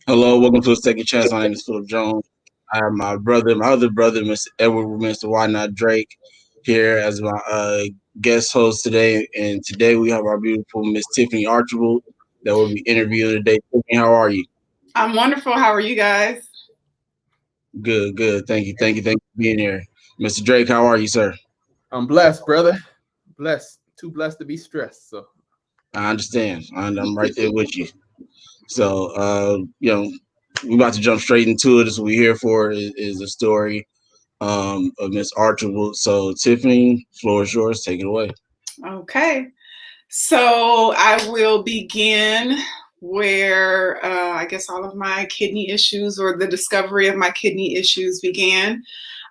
Hello, welcome to a second chance. My name is Philip Jones. I have my other brother, Mr. Edward, Mr. Why Not Drake, here as my guest host today. And today we have our beautiful Miss Tiffany Archibald that will be interviewing today. Tiffany, how are you? I'm wonderful. How are you guys? Good, good. Thank you for being here. Mr. Drake, how are you, sir? I'm blessed, brother. Blessed. Too blessed to be stressed. So I understand. I'm right there with you. So, we're about to jump straight into it. That's what we're here for is a story of Miss Archibald. So, Tiffany, floor is yours. Take it away. Okay. So I will begin where I guess all of my kidney issues or the discovery of my kidney issues began.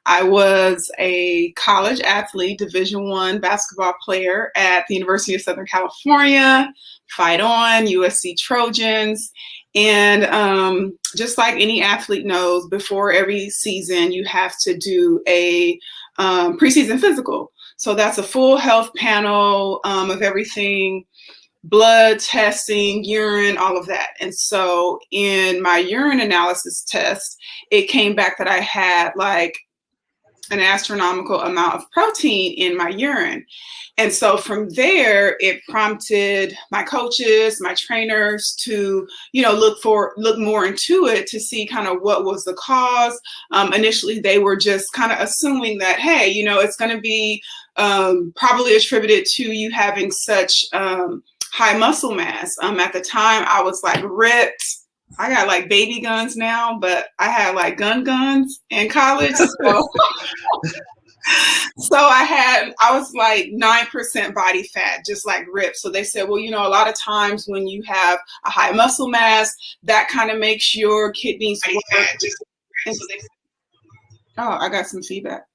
I was a college athlete, Division I basketball player at the University of Southern California, Fight On, USC Trojans. And just like any athlete knows, before every season, you have to do a preseason physical. So that's a full health panel of everything, blood testing, urine, all of that. And so in my urine analysis test, it came back that I had like an astronomical amount of protein in my urine. And so from there, it prompted my coaches, my trainers to, look more into it to see kind of what was the cause. Initially, they were just kind of assuming that, hey, it's going to be probably attributed to you having such high muscle mass. At the time, I was like ripped. I got like baby guns now, but I had like guns in college. So I was like 9% body fat, just like ripped. So they said, well, a lot of times when you have a high muscle mass, that kind of makes your kidneys work. Oh, I got some feedback.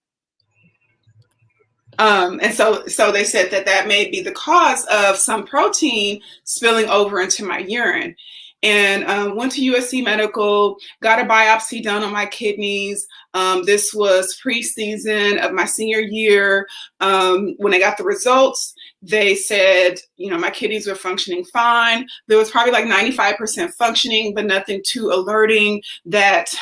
And so they said that may be the cause of some protein spilling over into my urine. And went to USC Medical, got a biopsy done on my kidneys. This was preseason of my senior year. When I got the results, they said, my kidneys were functioning fine. There was probably like 95% functioning, but nothing too alerting that,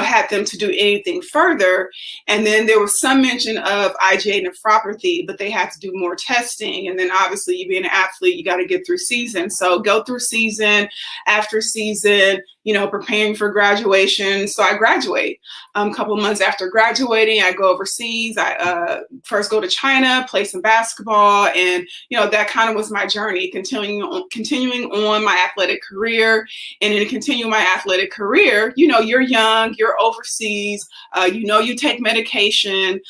had them to do anything further. And then there was some mention of IgA nephropathy, but they had to do more testing. And then obviously you being an athlete, you got to get through season. So go through season after season, preparing for graduation. So I graduate. A couple of months after graduating, I go overseas. I first go to China, play some basketball. And, that kind of was my journey, continuing on my athletic career. And in continuing my athletic career, you're young, you're overseas, you take medication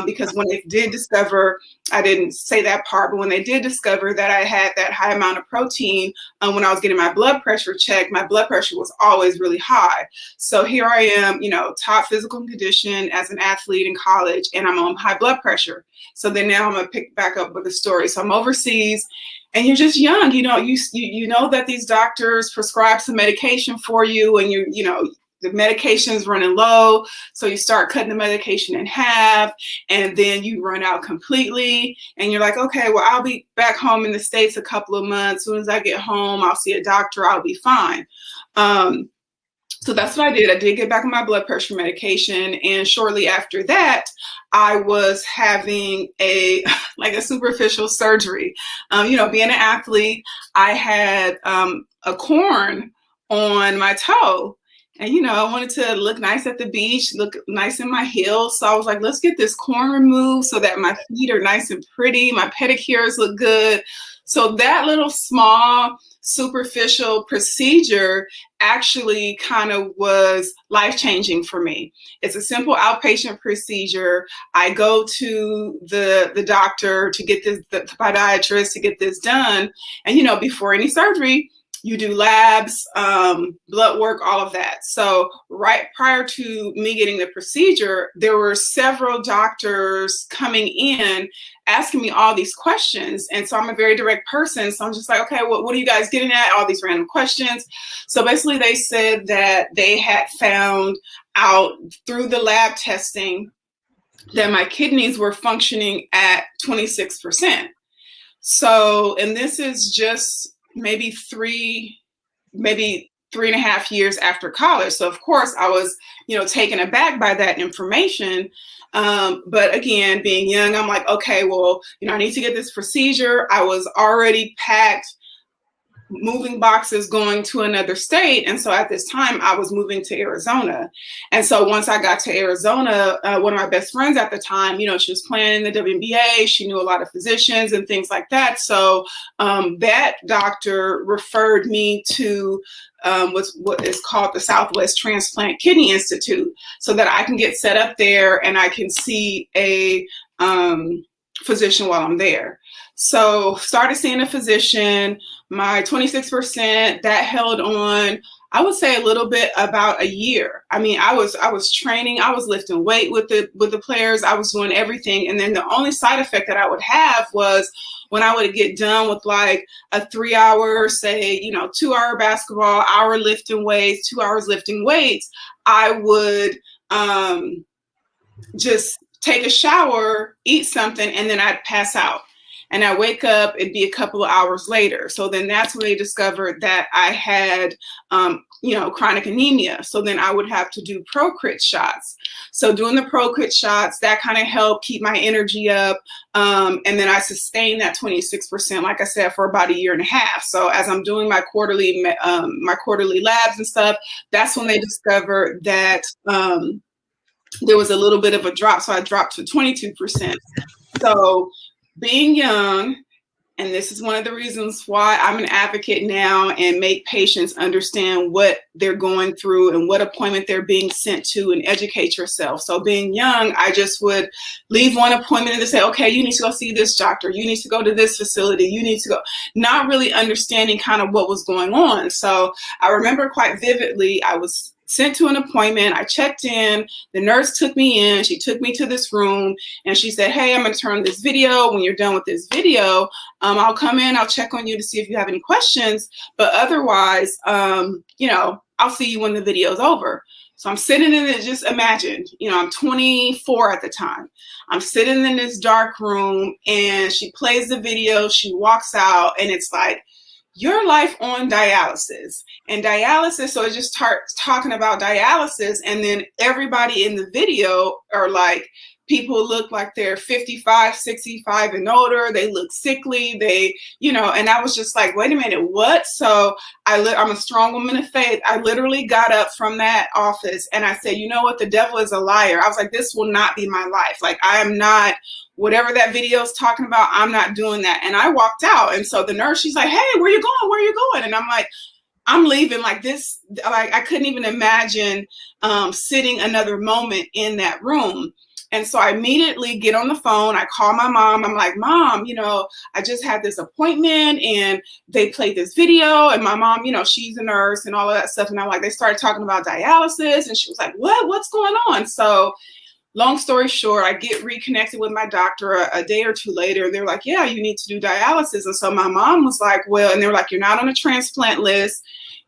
because when they did discover, I didn't say that part, but when they did discover that I had that high amount of protein, when I was getting my blood pressure checked, my blood pressure was always really high. So here I am, top physical condition as an athlete in college, and I'm on high blood pressure. So then now I'm going to pick back up with the story. So I'm overseas, and you're just young, you know that these doctors prescribe some medication for you, and the medication's running low. So you start cutting the medication in half, and then you run out completely. And you're like, okay, well, I'll be back home in the States a couple of months. As soon as I get home, I'll see a doctor. I'll be fine. So that's what I did. I did get back on my blood pressure medication. And shortly after that, I was having a superficial surgery. Being an athlete, I had a corn on my toe. And, I wanted to look nice at the beach, look nice in my heels. So I was like, let's get this corn removed so that my feet are nice and pretty. My pedicures look good. So that little small superficial procedure actually kind of was life-changing for me. It's a simple outpatient procedure. I go to the doctor to get this, the podiatrist to get this done. And, before any surgery, you do labs, blood work, all of that. So right prior to me getting the procedure, there were several doctors coming in asking me all these questions. And so I'm a very direct person. So I'm just like, okay, what are you guys getting at? All these random questions. So basically they said that they had found out through the lab testing that my kidneys were functioning at 26%. So, and this is just maybe 3.5 years after college. So of course I was, taken aback by that information. But again, being young, I'm like, okay, well, I need to get this procedure. I was already packed, moving boxes, going to another state. And so at this time I was moving to Arizona. And so once I got to Arizona, one of my best friends at the time, she was playing in the WNBA. She knew a lot of physicians and things like that. So that doctor referred me to what is called the Southwest Transplant Kidney Institute, so that I can get set up there and I can see a physician while I'm there. So started seeing a physician. My 26%, that held on, I would say a little bit about a year. I mean, I was training, I was lifting weight with the players, I was doing everything. And then the only side effect that I would have was when I would get done with like a 3 hour, say, 2 hour basketball, hour lifting weights, 2 hours lifting weights, I would just take a shower, eat something, and then I'd pass out. And I wake up, it'd be a couple of hours later. So then that's when they discovered that I had, chronic anemia. So then I would have to do ProCrit shots. So doing the ProCrit shots, that kind of helped keep my energy up. And then I sustained that 26%, like I said, for about 1.5 years. So as I'm doing my quarterly labs and stuff, that's when they discovered that there was a little bit of a drop. So I dropped to 22%. So being young, and this is one of the reasons why I'm an advocate now and make patients understand what they're going through and what appointment they're being sent to, and educate yourself. So being young, I just would leave one appointment and say, okay, you need to go see this doctor. You need to go to this facility. You need to go, not really understanding kind of what was going on. So I remember quite vividly, I was sent to an appointment. I checked in. The nurse took me in. She took me to this room and she said, hey, I'm going to turn this video. When you're done with this video, I'll come in. I'll check on you to see if you have any questions. But otherwise, I'll see you when the video's over. So I'm sitting in it. Just imagine, I'm 24 at the time. I'm sitting in this dark room and she plays the video. She walks out and it's like, your life on dialysis. And dialysis, so it just starts talking about dialysis, and then everybody in the video are like, people look like they're 55, 65 and older. They look sickly. And I was just like, wait a minute, what? So I'm a strong woman of faith. I literally got up from that office and I said, you know what? The devil is a liar. I was like, this will not be my life. Like, I am not, whatever that video is talking about, I'm not doing that. And I walked out. And so the nurse, she's like, hey, where you going? Where are you going? And I'm like, I'm leaving like this. Like, I couldn't even imagine sitting another moment in that room. And so I immediately get on the phone. I call my mom. I'm like, Mom, I just had this appointment and they played this video. And my mom, she's a nurse and all of that stuff. And I'm like, they started talking about dialysis. And she was like, what's going on? So long story short, I get reconnected with my doctor a day or two later. They're like, yeah, you need to do dialysis. And so my mom was like, well, and they're like, you're not on a transplant list.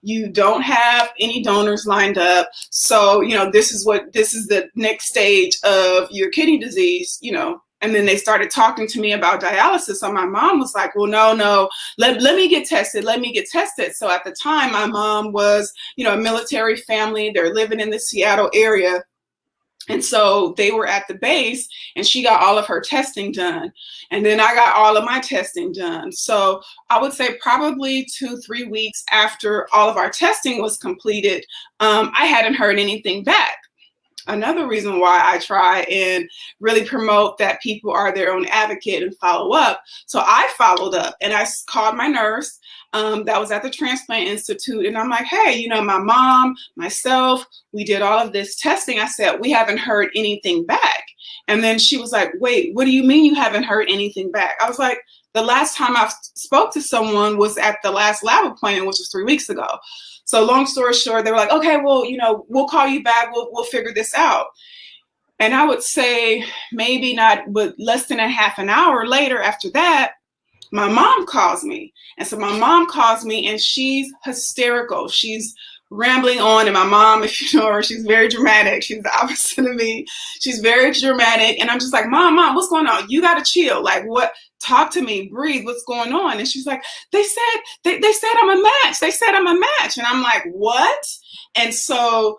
You don't have any donors lined up. So, this is the next stage of your kidney disease, And then they started talking to me about dialysis. So my mom was like, well, no, let me get tested. Let me get tested. So at the time, my mom was, a military family. They're living in the Seattle area. And so they were at the base and she got all of her testing done. And then I got all of my testing done. So I would say probably 2-3 weeks after all of our testing was completed, I hadn't heard anything back. Another reason why I try and really promote that people are their own advocate and follow up. So I followed up and I called my nurse that was at the Transplant Institute. And I'm like, hey, my mom, myself, we did all of this testing. I said, we haven't heard anything back. And then she was like, wait, what do you mean you haven't heard anything back? I was like, the last time I spoke to someone was at the last lab appointment, which was 3 weeks ago. So long story short, they were like, okay, well, we'll call you back. We'll figure this out. And I would say maybe not, but less than a half an hour later after that, my mom calls me. And so my mom calls me and she's hysterical. She's rambling on, and my mom, if you know her, she's very dramatic. She's the opposite of me. She's very dramatic, and I'm just like, mom, what's going on? You gotta chill. Like, what? Talk to me, breathe. What's going on? And she's like, they said I'm a match. They said I'm a match, and I'm like, what? And so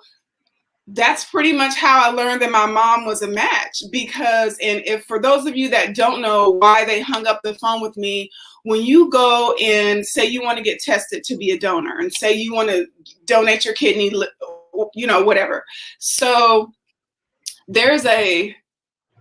that's pretty much how I learned that my mom was a match. Because, and if for those of you that don't know why they hung up the phone with me, when you go and say you want to get tested to be a donor, and say you want to donate your kidney, you know, whatever. So there's a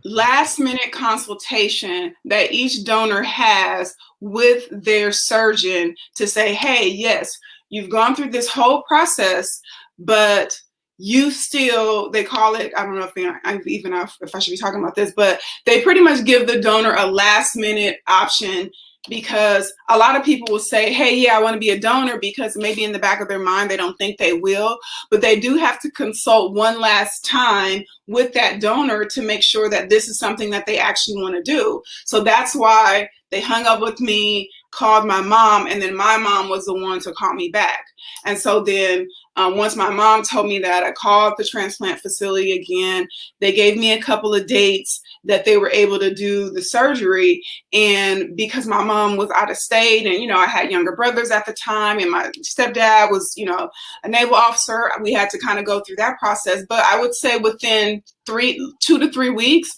last minute consultation that each donor has with their surgeon to say, hey, yes, you've gone through this whole process, but you still, they call it, I don't know if I should be talking about this, but they pretty much give the donor a last minute option, because a lot of people will say, hey, yeah, I want to be a donor, because maybe in the back of their mind, they don't think they will, but they do have to consult one last time with that donor to make sure that this is something that they actually want to do. So that's why they hung up with me, called my mom, and then my mom was the one to call me back. And so then once my mom told me that, I called the transplant facility again. They gave me a couple of dates that they were able to do the surgery. And because my mom was out of state, and, you know, I had younger brothers at the time, and my stepdad was, you know, a naval officer, we had to kind of go through that process. But I would say within 2 to 3 weeks,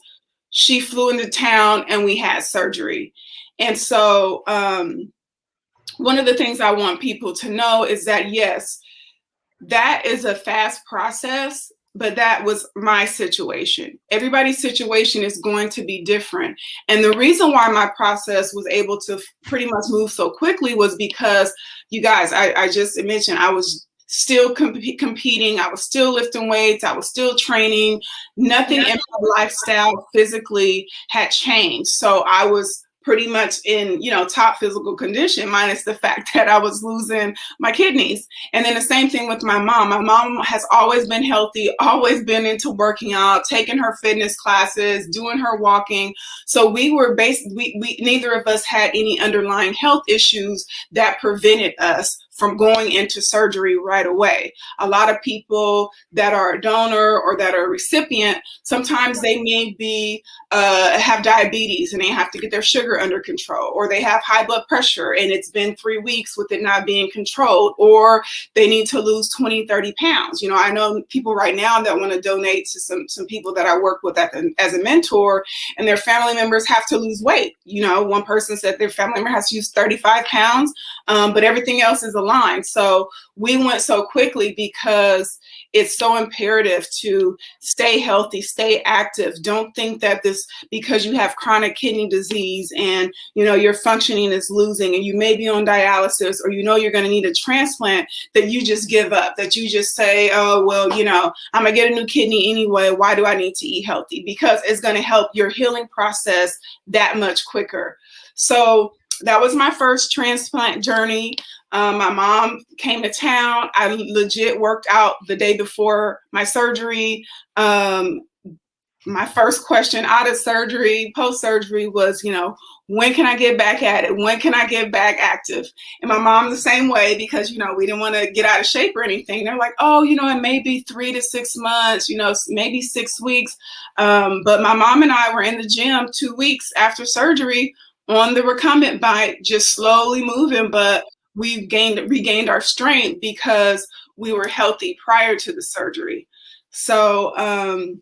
she flew into town and we had surgery. And so one of the things I want people to know is that, yes, that is a fast process, but that was my situation. Everybody's situation is going to be different. And the reason why my process was able to pretty much move so quickly was because, you guys, I just mentioned I was still competing. I was still lifting weights. I was still training. Nothing in my lifestyle physically had changed. So I was pretty much in, you know, top physical condition, minus the fact that I was losing my kidneys. And then the same thing with my mom. My mom has always been healthy, always been into working out, taking her fitness classes, doing her walking. So we were we neither of us had any underlying health issues that prevented us from going into surgery right away. A lot of people that are a donor or that are a recipient, sometimes they may be have diabetes and they have to get their sugar under control, or they have high blood pressure and it's been 3 weeks with it not being controlled, or they need to lose 20, 30 pounds. You know, I know people right now that want to donate to some people that I work with as a mentor, and their family members have to lose weight. You know, one person said their family member has to use 35 pounds, but everything else is aligned. So we went so quickly because it's so imperative to stay healthy, stay active. Don't think that this, because you have chronic kidney disease and, you know, your functioning is losing and you may be on dialysis, or, you know, you're going to need a transplant, that you just give up, that you just say, oh, well, you know, I'm going to get a new kidney anyway. Why do I need to eat healthy? Because it's going to help your healing process that much quicker. So that was my first transplant journey. My mom came to town. I legit worked out the day before my surgery. My first question out of surgery, post-surgery, was, you know, when can I get back at it? When can I get back active? And my mom the same way, because, you know, we didn't want to get out of shape or anything. They're like, oh, you know, it may be 3 to 6 months, you know, maybe 6 weeks. But my mom and I were in the gym 2 weeks after surgery on the recumbent bike, just slowly moving, but we regained our strength because we were healthy prior to the surgery. So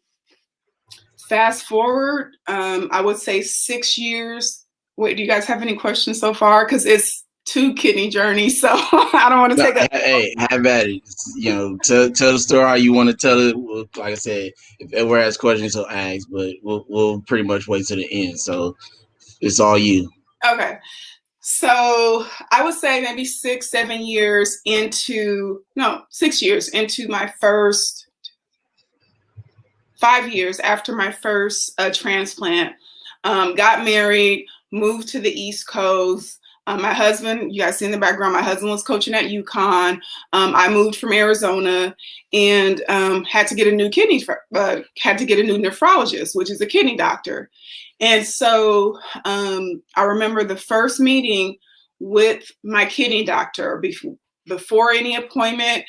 fast forward, I would say 6 years. Wait, do you guys have any questions so far? Because it's 2 kidney journeys, so I don't want to take Hey, have at it. You know, tell the story how you want to tell it. Like I said, if ever has questions, he'll ask, but we'll pretty much wait to the end. So it's all you. Okay. So I would say maybe 6, 7 years into, no, 6 years into my first, 5 years after my first transplant, got married, moved to the East Coast. My husband, you guys see in the background, my husband was coaching at UConn. I moved from Arizona and had to get a new nephrologist, which is a kidney doctor. And so I remember the first meeting with my kidney doctor before any appointment.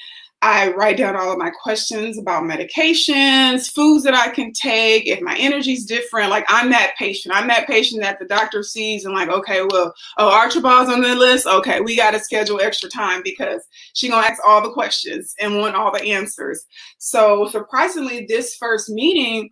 I write down all of my questions about medications, foods that I can take, if my energy's different. Like, I'm that patient that the doctor sees and like, okay, well, oh, Archibald's on the list. Okay, we got to schedule extra time because she's going to ask all the questions and want all the answers. So surprisingly, this first meeting,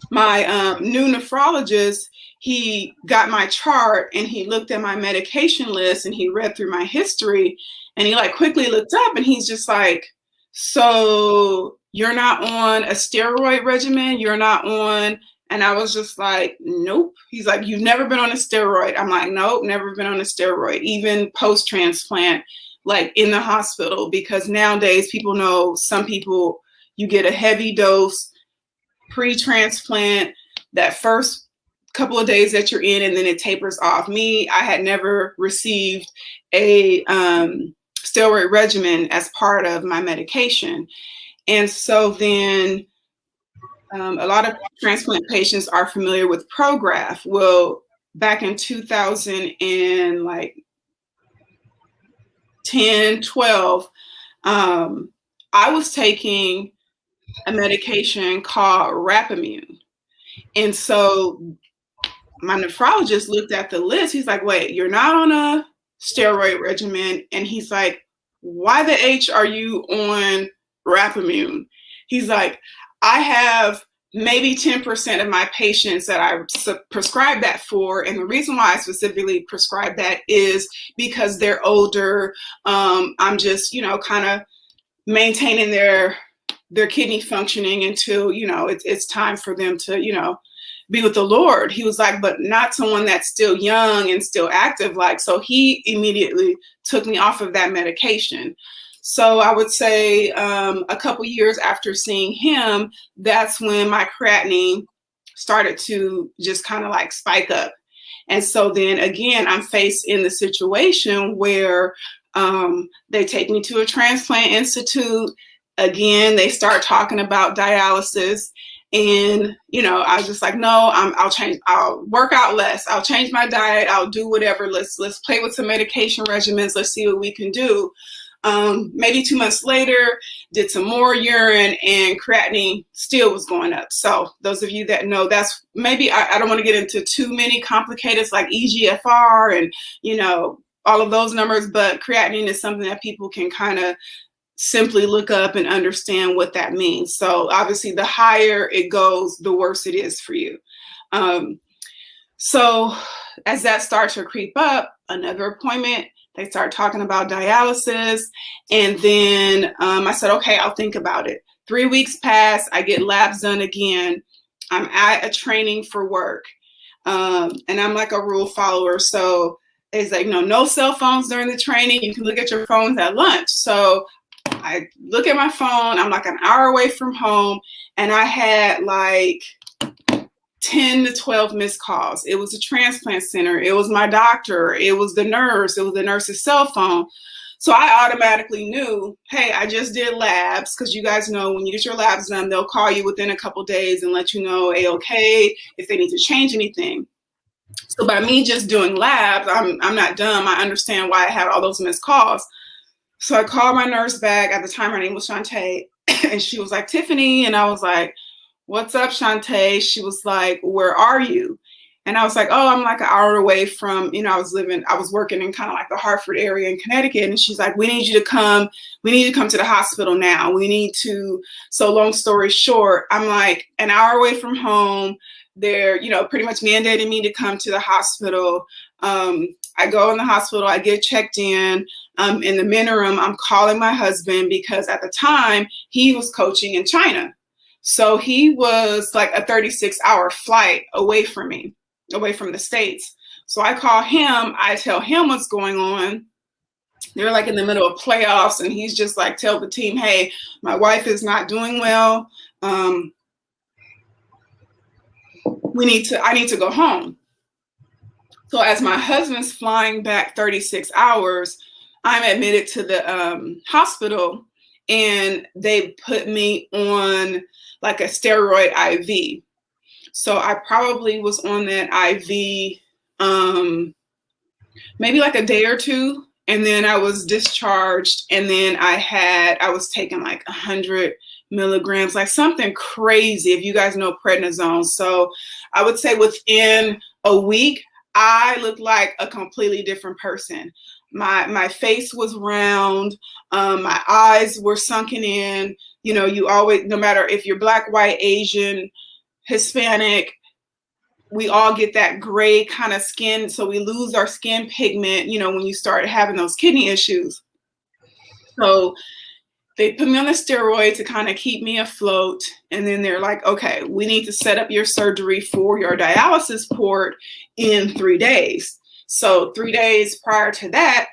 my new nephrologist, he got my chart and he looked at my medication list and he read through my history and he like quickly looked up and he's just like, so you're not on a steroid regimen? You're not on? And I was just like, nope. He's like, you've never been on a steroid? I'm like, nope, never been on a steroid, even post-transplant, like in the hospital, because nowadays people know some people, you get a heavy dose pre-transplant, that first couple of days that you're in, and then it tapers off. Me, I had never received a steroid regimen as part of my medication. And so then a lot of transplant patients are familiar with Prograf. Well, back in 2010, 12, I was taking a medication called Rapamune. And so my nephrologist looked at the list. He's like, wait, you're not on a steroid regimen. And he's like, why the H are you on Rapamune? He's like, I have maybe 10% of my patients that I prescribe that for. And the reason why I specifically prescribe that is because they're older. I'm just, kind of maintaining their kidney functioning until, it's time for them to, be with the Lord. He was like, but not someone that's still young and still active. Like, so he immediately took me off of that medication. So I would say a couple years after seeing him, that's when my creatinine started to just kind of like spike up. And so then again, I'm faced in the situation where they take me to a transplant institute. Again, they start talking about dialysis. And, I was just like, no, I'll work out less. I'll change my diet. I'll do whatever. Let's play with some medication regimens. Let's see what we can do. Maybe 2 months later, did some more urine and creatinine still was going up. So those of you that know, that's maybe, I don't want to get into too many complicated like EGFR and, all of those numbers, but creatinine is something that people can kind of simply look up and understand what that means. So obviously the higher it goes, the worse it is for you. So as that starts to creep up, another appointment, they start talking about dialysis. And then I said, okay, I'll think about it. 3 weeks pass, I get labs done again. I'm at a training for work. And I'm like a rule follower. So it's like, no cell phones during the training. You can look at your phones at lunch. So I look at my phone, I'm like an hour away from home, and I had like 10 to 12 missed calls. It was a transplant center. It was my doctor. It was the nurse. It was the nurse's cell phone. So I automatically knew, hey, I just did labs, because you guys know when you get your labs done, they'll call you within a couple days and let you know, okay, if they need to change anything. So by me just doing labs, I'm not dumb. I understand why I had all those missed calls. So I called my nurse back. At the time, her name was Shantae. And she was like, Tiffany. And I was like, what's up, Shantae? She was like, where are you? And I was like, oh, I'm like an hour away from, I was working in kind of like the Hartford area in Connecticut. And she's like, we need you to come to the hospital now. So long story short, I'm like an hour away from home. They're, pretty much mandating me to come to the hospital. I go in the hospital, I get checked in. In the interim, I'm calling my husband because at the time he was coaching in China. So he was like a 36-hour flight away from me, away from the States. So I call him, I tell him what's going on. They're like in the middle of playoffs and he's just like, tell the team, hey, my wife is not doing well. I need to go home. So as my husband's flying back 36 hours, I'm admitted to the hospital and they put me on like a steroid IV. So I probably was on that IV maybe like a day or two and then I was discharged, and then I was taking like 100 milligrams, like something crazy, if you guys know prednisone. So I would say within a week, I looked like a completely different person. My face was round, my eyes were sunken in. You know, you always, no matter if you're Black, white, Asian, Hispanic, we all get that gray kind of skin. So we lose our skin pigment, you know, when you start having those kidney issues. So they put me on the steroid to kind of keep me afloat. And then they're like, okay, we need to set up your surgery for your dialysis port in 3 days. So 3 days prior to that,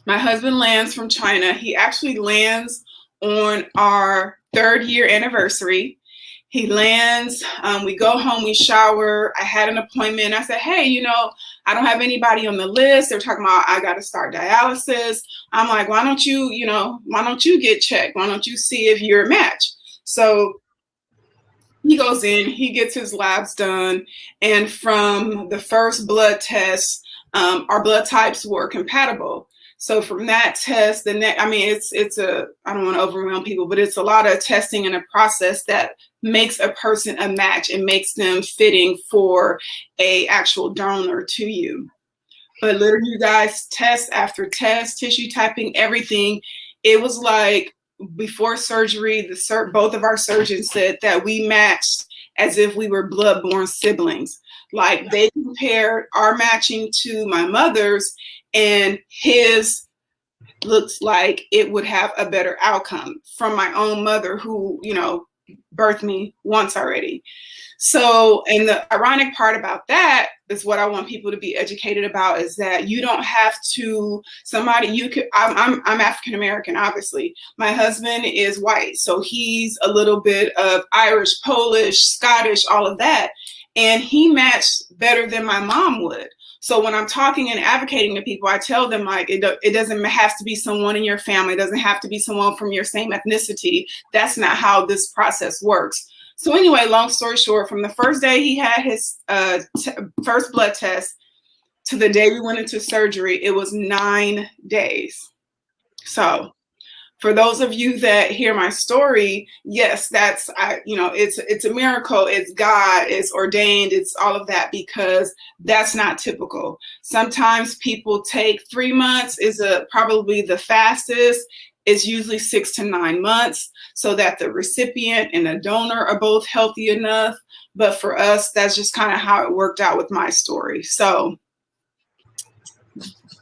my husband lands from China. He actually lands on our 3rd year anniversary. He lands, we go home, we shower. I had an appointment. I said, hey, you know, I don't have anybody on the list. They're talking about I got to start dialysis. I'm like, why don't you get checked? Why don't you see if you're a match? So he goes in, he gets his labs done. And from the first blood test, our blood types were compatible. So from that test, I don't want to overwhelm people, but it's a lot of testing and a process that makes a person a match and makes them fitting for a actual donor to you. But literally, you guys, test after test, tissue typing, everything. It was like before surgery, both of our surgeons said that we matched as if we were blood-born siblings. Like they compared our matching to my mother's, and his looks like it would have a better outcome from my own mother, who, you know, birthed me once already. So, and the ironic part about that is what I want people to be educated about is that you don't have to, I'm African American, obviously. My husband is white, so he's a little bit of Irish, Polish, Scottish, all of that. And he matched better than my mom would. So when I'm talking and advocating to people, I tell them, like, it doesn't have to be someone in your family. It doesn't have to be someone from your same ethnicity. That's not how this process works. So anyway, long story short, from the first day he had his first blood test to the day we went into surgery, it was 9 days. So for those of you that hear my story, yes, it's a miracle. It's God, it's ordained, it's all of that, because that's not typical. Sometimes people take 3 months is probably the fastest. It's usually 6 to 9 months so that the recipient and the donor are both healthy enough. But for us, that's just kind of how it worked out with my story. So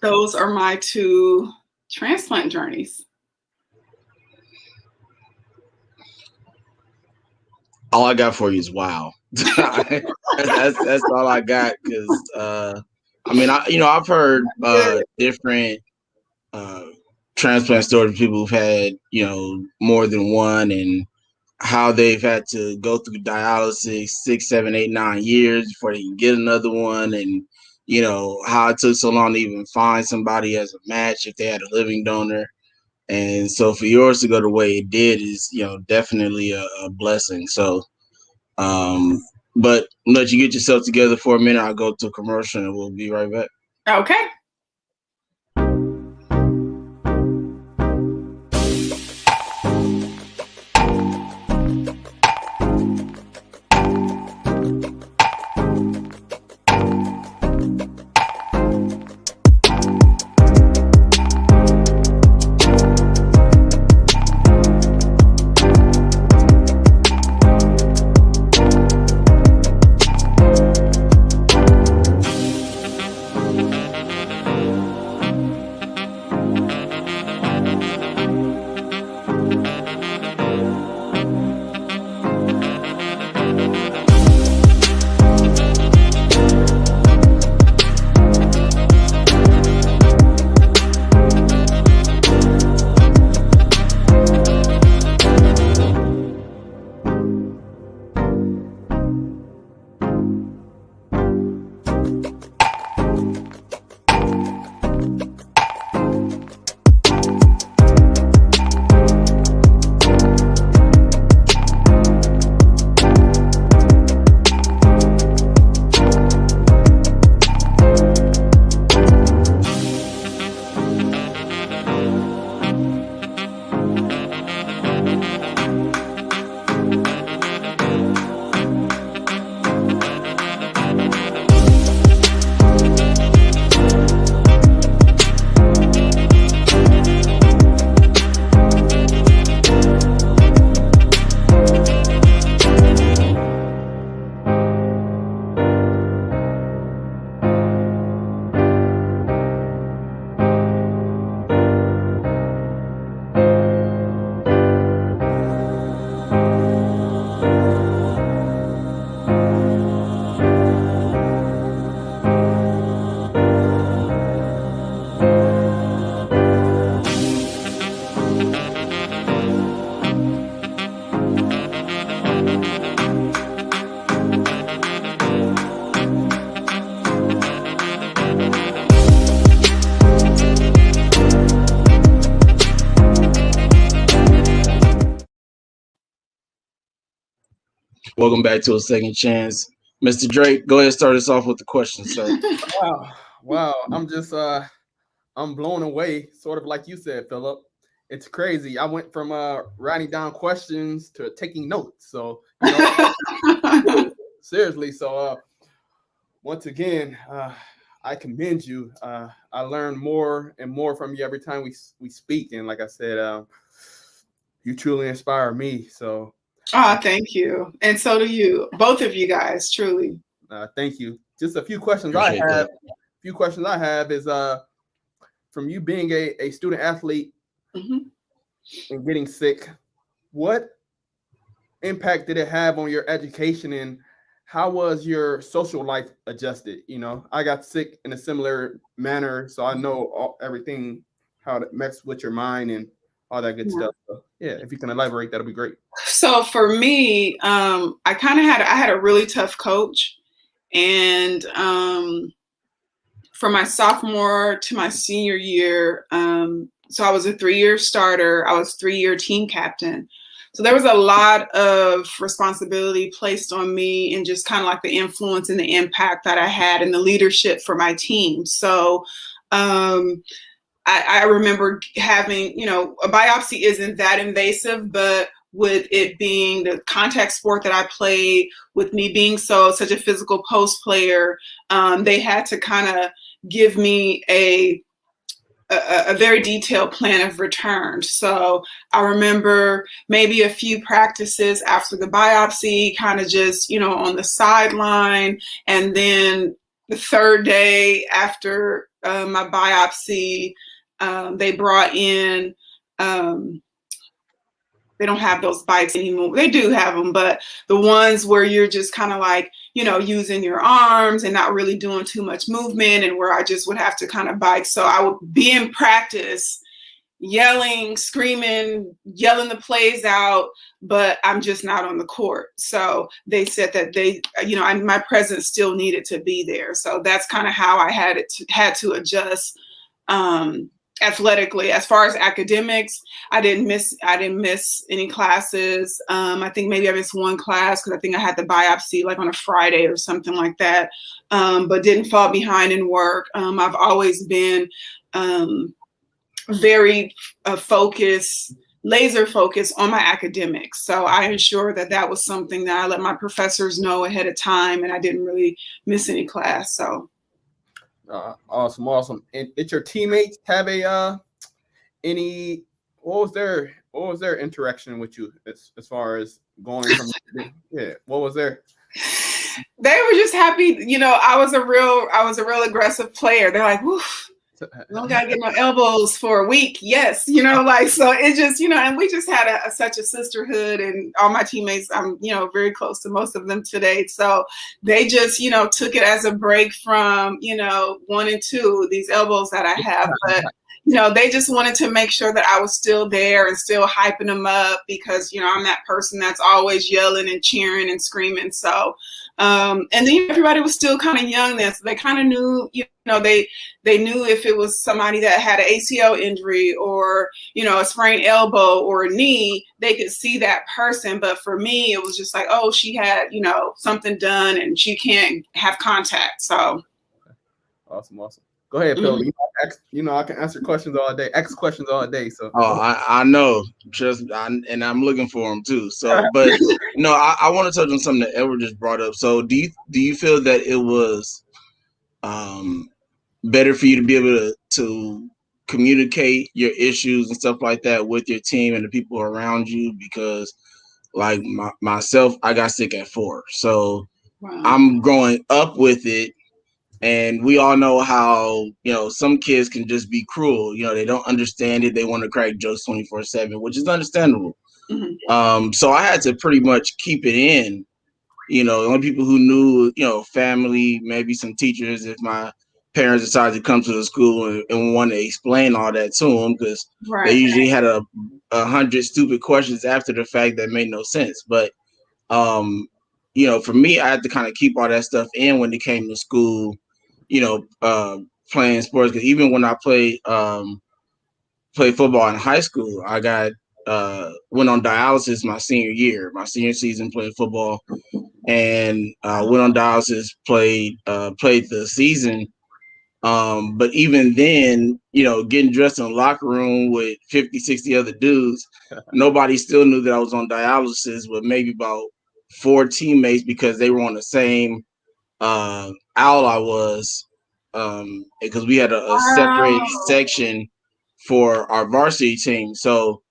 those are my 2 transplant journeys. All I got for you is wow. that's all I got, because I've heard different transplant stories, people who've had, you know, more than one, and how they've had to go through dialysis 6, 7, 8, 9 years before they can get another one, and you know how it took so long to even find somebody as a match if they had a living donor. And so for yours to go the way it did is, you know, definitely a blessing. So, but let you get yourself together for a minute. I'll go to a commercial and we'll be right back. Okay. Welcome back to A Second Chance. Mr. Drake, go ahead and start us off with the question, sir. Wow. I'm just I'm blown away, sort of like you said, Philip. It's crazy. I went from writing down questions to taking notes. So seriously. So once again, I commend you. I learn more and more from you every time we speak. And like I said, you truly inspire me. So thank you. And so do you. Both of you guys, truly. thank you. Just a few questions Appreciate I have. that. Few questions I have is from you being a student athlete and getting sick, what impact did it have on your education, and how was your social life adjusted? You know, I got sick in a similar manner, so I know everything, how it messes with your mind and all that good stuff. So, yeah, if you can elaborate, that'll be great. So for me, I had a really tough coach, and from my sophomore to my senior year, so I was a 3-year starter. I was 3-year team captain. So there was a lot of responsibility placed on me, and just kind of like the influence and the impact that I had in the leadership for my team. So I remember having, a biopsy isn't that invasive, but with it being the contact sport that I played, with me being such a physical post player, they had to kind of give me a very detailed plan of return. So I remember maybe a few practices after the biopsy, kind of just, on the sideline. And then the third day after my biopsy, they brought in, they don't have those bikes anymore. They do have them, but the ones where you're just kind of like, using your arms and not really doing too much movement, and where I just would have to kind of bike. So I would be in practice yelling, screaming, yelling the plays out, but I'm just not on the court. So they said that my presence still needed to be there. So that's kind of how I had to adjust athletically. As far as academics, I didn't miss any classes. I think maybe I missed one class because I think I had the biopsy like on a Friday or something like that, but didn't fall behind in work. I've always been very laser focused on my academics. So I ensured that was something that I let my professors know ahead of time, and I didn't really miss any class. So awesome. And did your teammates have any? What was their interaction with you as far as going from? What was their? They were just happy. I was a real aggressive player. They're like, "Woof, you don't gotta get no elbows for a week." Yes, so it just, and we just had such a sisterhood, and all my teammates, I'm, very close to most of them today. So they just, took it as a break from, 1 and 2, these elbows that I have. But, they just wanted to make sure that I was still there and still hyping them up, because, I'm that person that's always yelling and cheering and screaming. So, and then everybody was still kind of young then, so they kind of knew, they knew if it was somebody that had an ACL injury or, a sprained elbow or a knee, they could see that person. But for me, it was just like, oh, she had, something done and she can't have contact. So. Awesome. Go ahead, Phil. I can answer questions all day, ask questions all day. So. I know, and I'm looking for them too. So, but I want to touch on something that Edward just brought up. So, do you feel that it was better for you to be able to communicate your issues and stuff like that with your team and the people around you? Because, like myself, I got sick at 4, so wow. I'm growing up with it. And we all know how, some kids can just be cruel. They don't understand it. They want to crack jokes 24/7, which is understandable. Mm-hmm. So I had to pretty much keep it in. The only people who knew, family, maybe some teachers, if my parents decided to come to the school and want to explain all that to them, because they usually had 100 stupid questions after the fact that made no sense. But, for me, I had to kind of keep all that stuff in when it came to school. Playing sports, because even when I played football in high school, I got went on dialysis my senior year, my senior season playing football, and went on dialysis, played the season. But even then, getting dressed in the locker room with 50, 60 other dudes, nobody still knew that I was on dialysis with maybe about 4 teammates because they were on the same aisle I was, because we had a separate section for our varsity team. So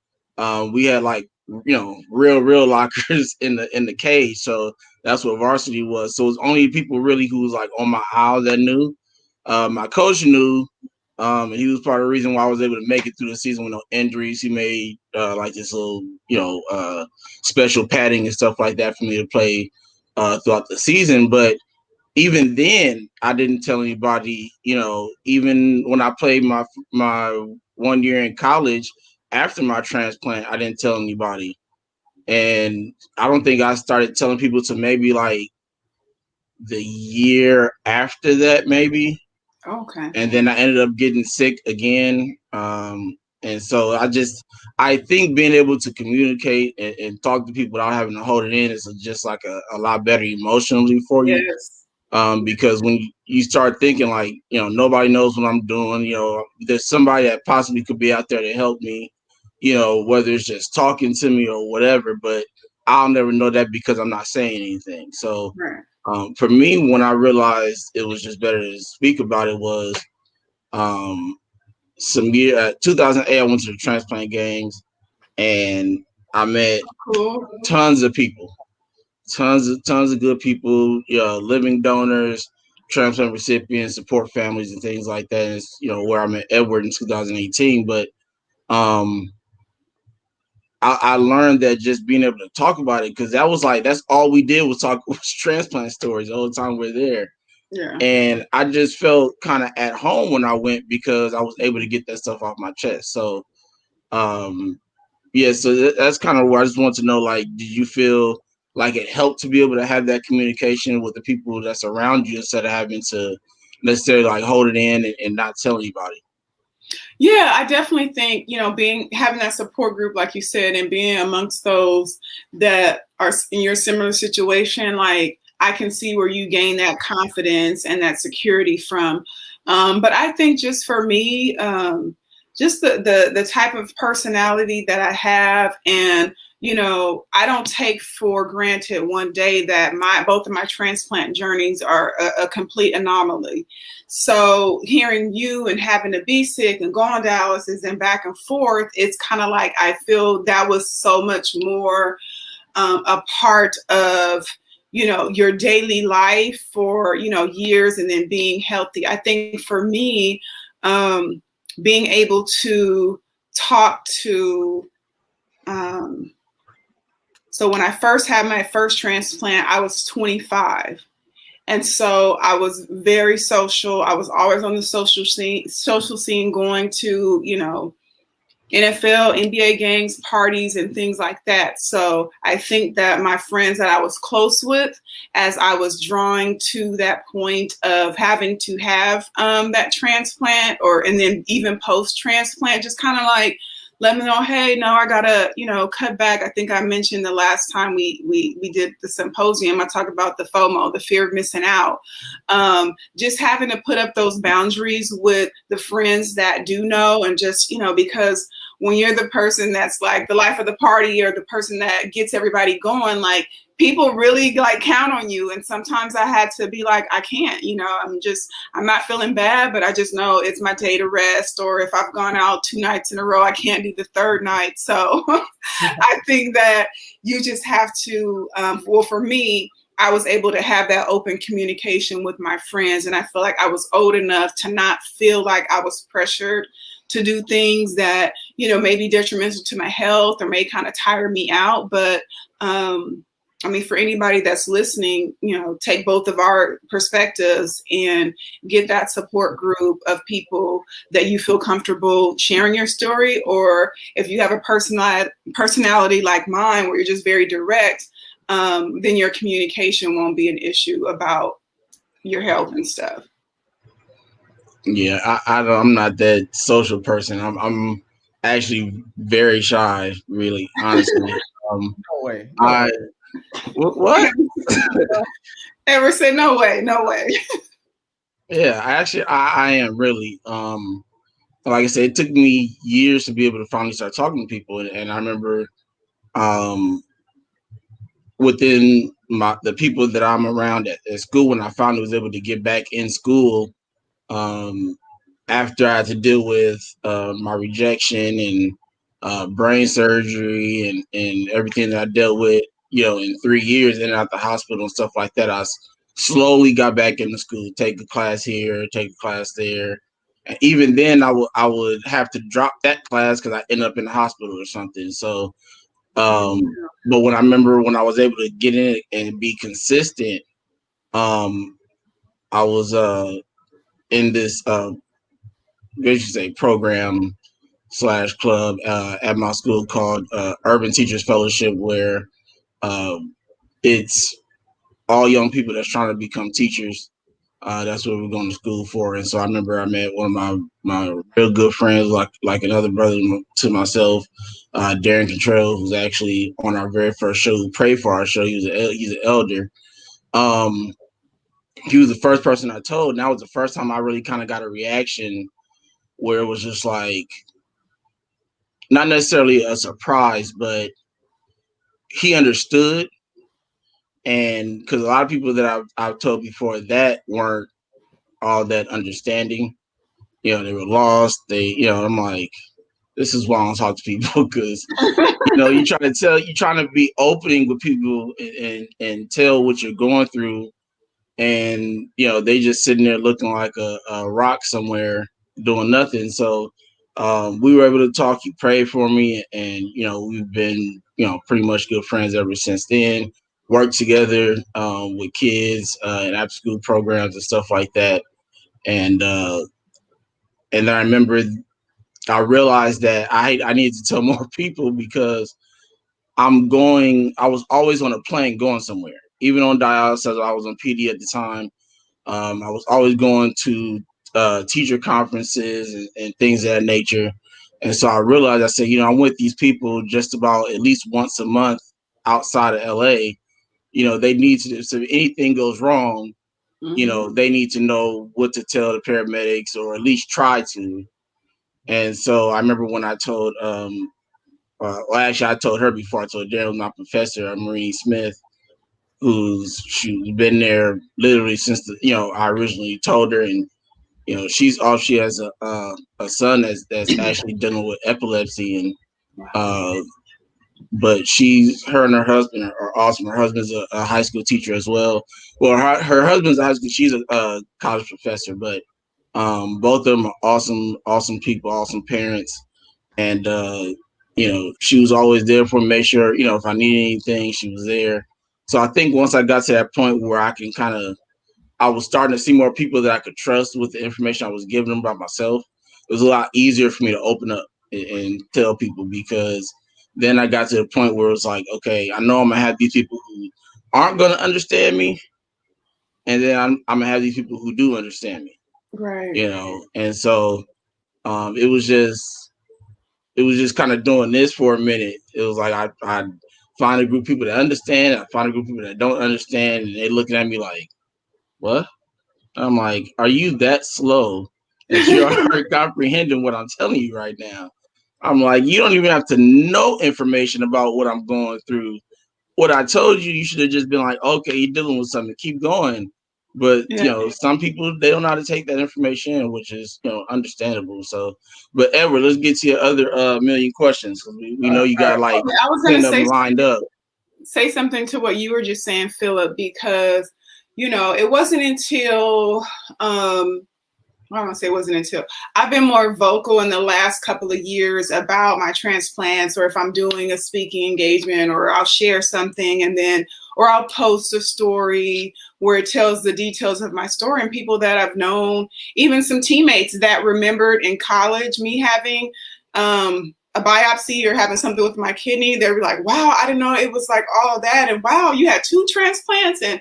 we had like real lockers in the cage. So that's what varsity was. So it was only people really who was like on my aisle that knew. My coach knew, and he was part of the reason why I was able to make it through the season with no injuries. He made like this little special padding and stuff like that for me to play throughout the season. But even then, I didn't tell anybody. Even when I played my 1 year in college after my transplant, I didn't tell anybody. And I don't think I started telling people to maybe like the year after that, maybe. Okay. And then I ended up getting sick again. And so I think being able to communicate and talk to people without having to hold it in is just like a lot better emotionally for you. Yes. Because when you start thinking like, nobody knows what I'm doing, there's somebody that possibly could be out there to help me, whether it's just talking to me or whatever, but I'll never know that because I'm not saying anything. So for me, when I realized it was just better to speak about it was some year 2008, I went to the transplant games and I met tons of people. Tons of good people, living donors, transplant recipients, support families, and things like that. And it's, where I met Edward in 2018. But I learned that just being able to talk about it, because that's all we did was talk was transplant stories the whole time we're there. Yeah. And I just felt kind of at home when I went because I was able to get that stuff off my chest. So, yeah, so that's kind of where I just want to know, like, did you feel like it helped to be able to have that communication with the people that's around you instead of having to necessarily like hold it in and not tell anybody? Yeah, I definitely think, having that support group, like you said, and being amongst those that are in your similar situation, like I can see where you gain that confidence and that security from. But I think just for me, just the type of personality that I have, and I don't take for granted one day that both of my transplant journeys are a complete anomaly. So hearing you and having to be sick and go on dialysis and back and forth, it's kind of like I feel that was so much more a part of your daily life for years, and then being healthy. I think for me, being able to talk to so when I first had my first transplant, I was 25. And so I was very social. I was always on the social scene, going to, NFL, NBA games, parties, and things like that. So I think that my friends that I was close with, as I was drawing to that point of having to have that transplant, and then even post-transplant, just kind of like let me know, hey, no, I gotta, cut back. I think I mentioned the last time we did the symposium, I talked about the FOMO, the fear of missing out. Just having to put up those boundaries with the friends that do know, and just, because when you're the person that's like the life of the party or the person that gets everybody going, like people really like count on you. And sometimes I had to be like, I can't, I'm not feeling bad, but I just know it's my day to rest. Or if I've gone out 2 nights in a row, I can't do the third night. So I think that you just have to, for me, I was able to have that open communication with my friends. And I feel like I was old enough to not feel like I was pressured to do things that, may be detrimental to my health or may kind of tire me out. But for anybody that's listening, take both of our perspectives and get that support group of people that you feel comfortable sharing your story. Or if you have a personality like mine, where you're just very direct, then your communication won't be an issue about your health and stuff. Yeah, I'm not that social person. I'm actually very shy, really, honestly. No way. I what? Ever said no way, no way. Yeah, I am really. Like I said, it took me years to be able to finally start talking to people, and I remember um, within the people that I'm around at school, when I finally was able to get back in school, um, after I had to deal with my rejection and brain surgery and everything that I dealt with, in 3 years in and out the hospital and stuff like that, slowly got back into school, take a class here, take a class there. And even then, I would have to drop that class because I end up in the hospital or something. So, but when I remember when I was able to get in and be consistent, I was in this you should say program / club at my school called Urban Teachers Fellowship, where it's all young people that's trying to become teachers. That's what we're going to school for. And so I remember I met one of my real good friends, like another brother to myself, Darren Contrell, who's actually on our very first show, who prayed for our show. He's an elder. Um, he was the first person I told, and that was the first time I really kind of got a reaction where it was just like, not necessarily a surprise, but he understood. And because a lot of people that I've told before that weren't all that understanding, they were lost. I'm like, this is why I don't talk to people because, you're trying to be opening with people and tell what you're going through. And, they just sitting there looking like a rock somewhere doing nothing. So we were able to talk. You prayed for me, and we've been pretty much good friends ever since then. Worked together with kids and after school programs and stuff like that. And then I realized that I needed to tell more people because I was always on a plane going somewhere, even on dialysis. I was on PD at the time. I was always going to teacher conferences and things of that nature. And so I realized, I said, I'm with these people just about at least once a month outside of LA. They need to, so if anything goes wrong, they need to know what to tell the paramedics or at least try to. And so I remember when I told, I told her before I told Darren, my professor, Maureen Smith, she's been there literally since I originally told her, and she has a son that's actually dealing with epilepsy, and but her and her husband are awesome. Her husband's a high school teacher as well. Well, her husband's a high school. She's a college professor, but both of them are awesome people, awesome parents, and she was always there for me. Make sure if I needed anything, she was there. So I think once I got to that point where I was starting to see more people that I could trust with the information I was giving them about myself, it was a lot easier for me to open up and tell people, because then I got to the point where it was like, okay, I know I'm gonna have these people who aren't gonna understand me, and then I'm gonna have these people who do understand me, right? And so it was just kind of doing this for a minute. It was like I find a group of people that understand, I find a group of people that don't understand, and they looking at me like, what? I'm like, are you that slow that you are comprehending what I'm telling you right now? I'm like, you don't even have to know information about what I'm going through. What I told you, you should have just been like, okay, you're dealing with something, keep going. But some people, they don't know how to take that information in, which is understandable. So, but Edward, let's get to your other million questions, because we know you got like I was 10 gonna of them lined up. say something to what you were just saying, Philip, because it wasn't until I don't want to say it wasn't until I've been more vocal in the last couple of years about my transplants, or if I'm doing a speaking engagement, or I'll share something or I'll post a story where it tells the details of my story, and people that I've known, even some teammates that remembered in college me having a biopsy or having something with my kidney, they were like, wow, I didn't know it was like all of that. And wow, you had 2 transplants. And,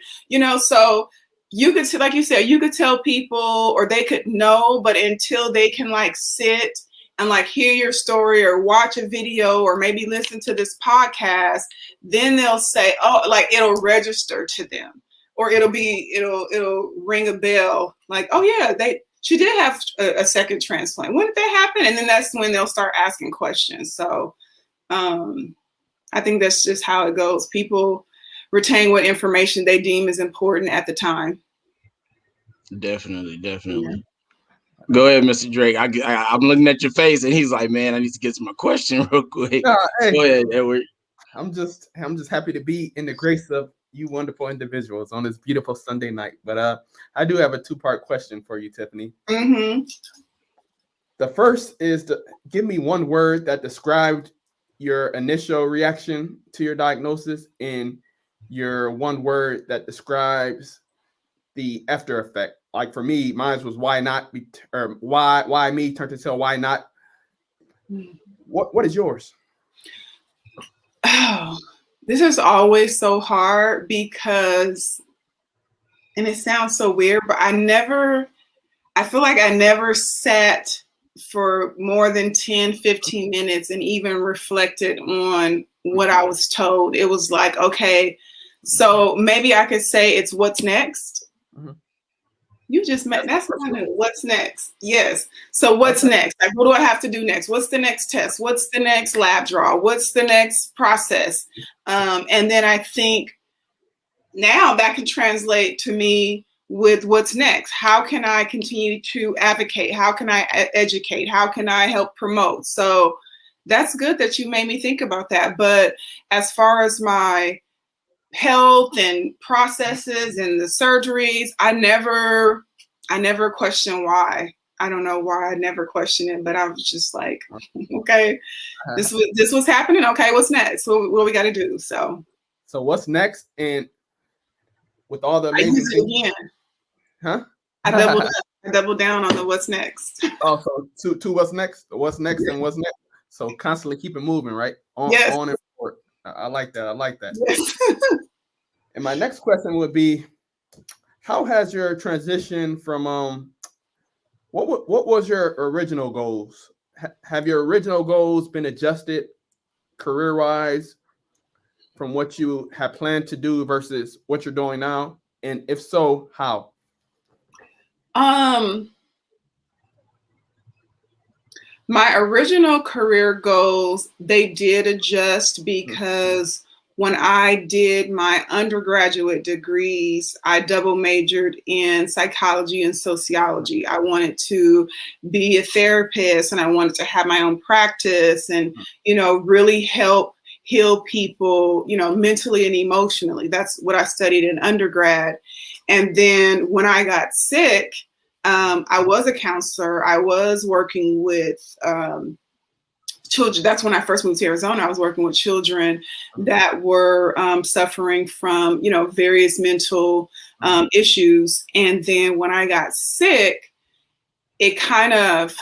so you could, like you said, you could tell people, or they could know, but until they can like sit and like hear your story or watch a video or maybe listen to this podcast, then they'll say, oh, like it'll register to them, or it'll ring a bell like, oh yeah, she did have a second transplant. When did that happen? And then that's when they'll start asking questions. So I think that's just how it goes. People retain what information they deem is important at the time. Definitely. Yeah. Go ahead, Mr. Drake. I'm looking at your face, and he's like, "Man, I need to get to my question real quick." Hey, go ahead, Edward. I'm just happy to be in the grace of you wonderful individuals on this beautiful Sunday night. But I do have a 2-part question for you, Tiffany. Mm-hmm. The first is to give me one word that described your initial reaction to your diagnosis, and your one word that describes the after effect. Like for me, mine was why not be, or why me turned to tell why not. What is yours? Oh, this is always so hard because, and it sounds so weird, but I feel like I never sat for more than 10, 15 minutes and even reflected on what I was told. It was like, okay, so maybe I could say it's what's next. Mm-hmm. You just met, that's kind of what's next. Yes. So what's next? Like, what do I have to do next? What's the next test? What's the next lab draw? What's the next process? And then I think now that can translate to me with what's next. How can I continue to advocate? How can I educate? How can I help promote? So that's good that you made me think about that. But as far as my health and processes and the surgeries, I never questioned why. I don't know why I never questioned it, but I was just like, okay, this was happening. Okay, what's next? What we got to do? So what's next? And with all the amazing things, huh? I doubled down on the what's next. Oh, so two what's next? What's next and what's next? So constantly keep it moving, right? On and forward. I like that. Yes. And my next question would be, how has your transition from what was your original goals? Have your original goals been adjusted career-wise from what you had planned to do versus what you're doing now? And if so, how? My original career goals, they did adjust because when I did my undergraduate degrees, I double majored in psychology and sociology. I wanted to be a therapist and I wanted to have my own practice and, really help heal people, mentally and emotionally. That's what I studied in undergrad. And then when I got sick, I was a counselor. I was working with children. That's when I first moved to Arizona. I was working with children that were suffering from, various mental issues. And then when I got sick, it kind of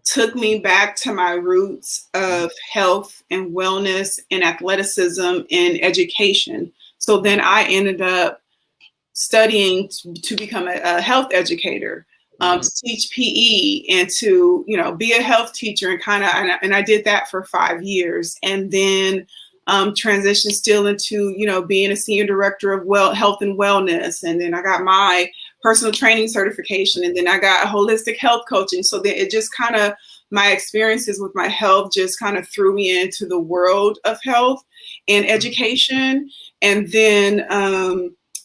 took me back to my roots of health and wellness and athleticism and education. So then I ended up studying to become a health educator, to teach PE and to, be a health teacher and I did that for 5 years and then transitioned still into, being a senior director of health and wellness. And then I got my personal training certification and then I got a holistic health coaching. So then it just my experiences with my health just kind of threw me into the world of health and education. And then,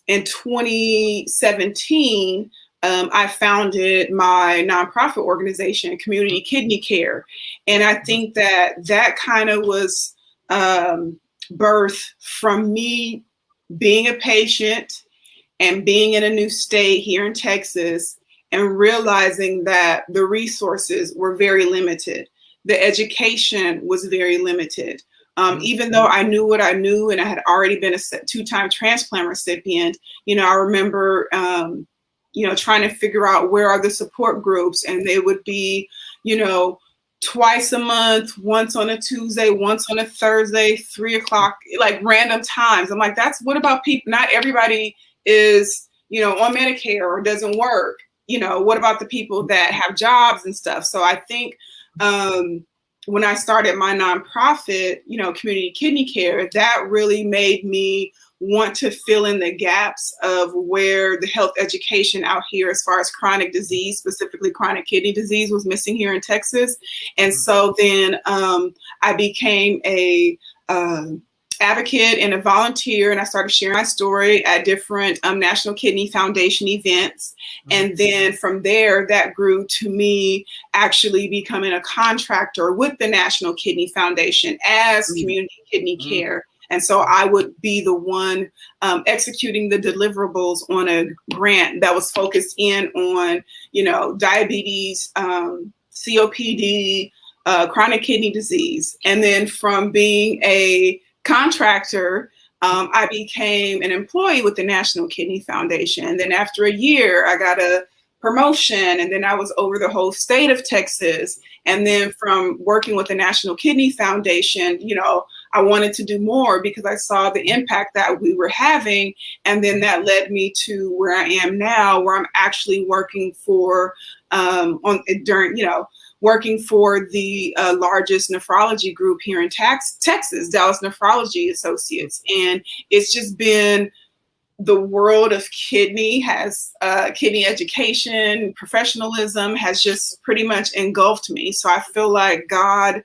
in 2017, I founded my nonprofit organization, Community Kidney Care. And I think that kind of was birthed from me being a patient and being in a new state here in Texas and realizing that the resources were very limited. The education was very limited. Even though I knew what I knew and I had already been a 2-time transplant recipient, I remember, trying to figure out where are the support groups, and they would be, twice a month, once on a Tuesday, once on a Thursday, 3:00, like random times. I'm like, what about people? Not everybody is, on Medicare or doesn't work. What about the people that have jobs and stuff? So I think when I started my nonprofit, Community Kidney Care, that really made me want to fill in the gaps of where the health education out here as far as chronic disease, specifically chronic kidney disease, was missing here in Texas. And so then I became a advocate and a volunteer, and I started sharing my story at different National Kidney Foundation events. And then from there, that grew to me actually becoming a contractor with the National Kidney Foundation as Community Kidney Care. And so I would be the one executing the deliverables on a grant that was focused in on, diabetes, COPD, chronic kidney disease. And then from being a contractor, I became an employee with the National Kidney Foundation. And then after a year, I got a promotion, and then I was over the whole state of Texas. And then from working with the National Kidney Foundation, I wanted to do more because I saw the impact that we were having. And then that led me to where I am now, where I'm actually working for working for the largest nephrology group here in Texas, Dallas Nephrology Associates. And it's just been the world of kidney education, professionalism has just pretty much engulfed me. So I feel like God,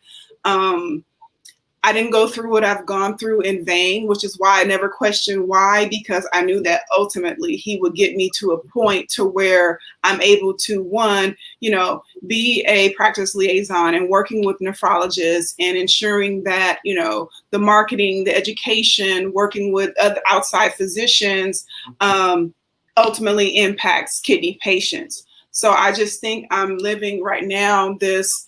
I didn't go through what I've gone through in vain, which is why I never questioned why, because I knew that ultimately he would get me to a point to where I'm able to, one, be a practice liaison and working with nephrologists and ensuring that, the marketing, the education, working with other outside physicians, ultimately impacts kidney patients. So I just think I'm living right now this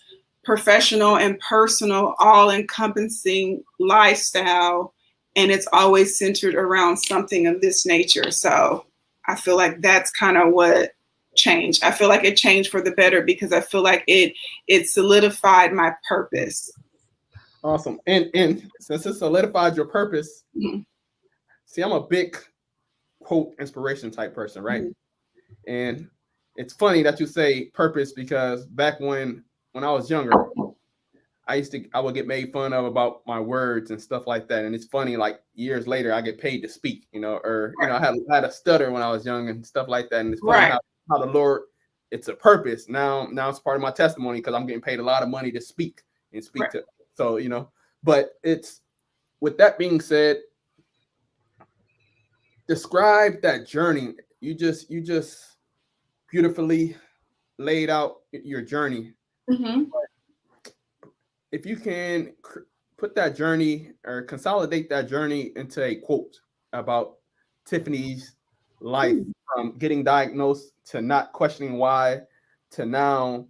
professional and personal, all-encompassing lifestyle, and it's always centered around something of this nature. So I feel like that's kind of what changed. I feel like it changed for the better because I feel like it solidified my purpose. Awesome. And since it solidified your purpose, see, I'm a big quote inspiration type person, right? And it's funny that you say purpose because back when I was younger, I would get made fun of about my words and stuff like that. And it's funny, like years later, I get paid to speak, I had a stutter when I was young and stuff like that. And it's funny how the Lord, it's a purpose. Now it's part of my testimony because I'm getting paid a lot of money to speak to. So, but it's, with that being said, describe that journey. You just beautifully laid out your journey. If you can put that journey or consolidate that journey into a quote about Tiffany's life, from getting diagnosed to not questioning why, to now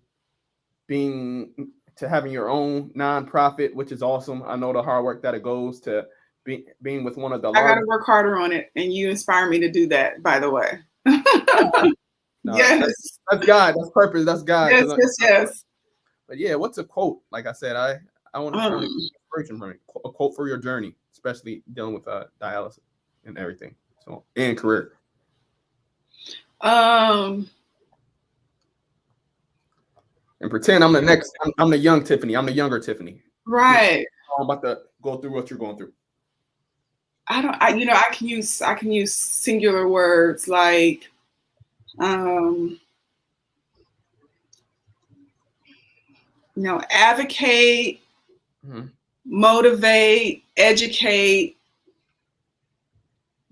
having your own nonprofit, which is awesome. I know the hard work that it goes to being with one of the largest. I got to work harder on it, and you inspire me to do that, by the way. Yes. That's God. That's purpose. That's God. Yes. But yeah, what's a quote? Like I said, I want to find inspiration from it. A quote for your journey, especially dealing with dialysis and everything. So, and career. And pretend I'm the young Tiffany. I'm the younger Tiffany. Right. I'm about to go through what you're going through. I can use singular words like, advocate, motivate, educate,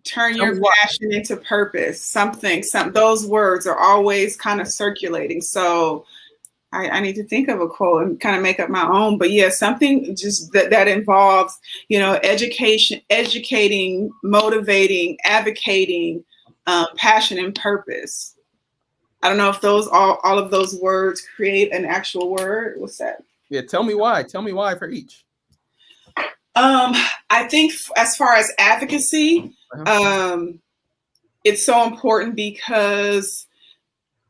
turn your passion into purpose. Something. Those words are always kind of circulating. So I need to think of a quote and kind of make up my own. But yeah, something just that involves, education, educating, motivating, advocating, passion and purpose. I don't know if all of those words create an actual word. What's that? Yeah, tell me why. Tell me why for each. I think as far as advocacy, it's so important because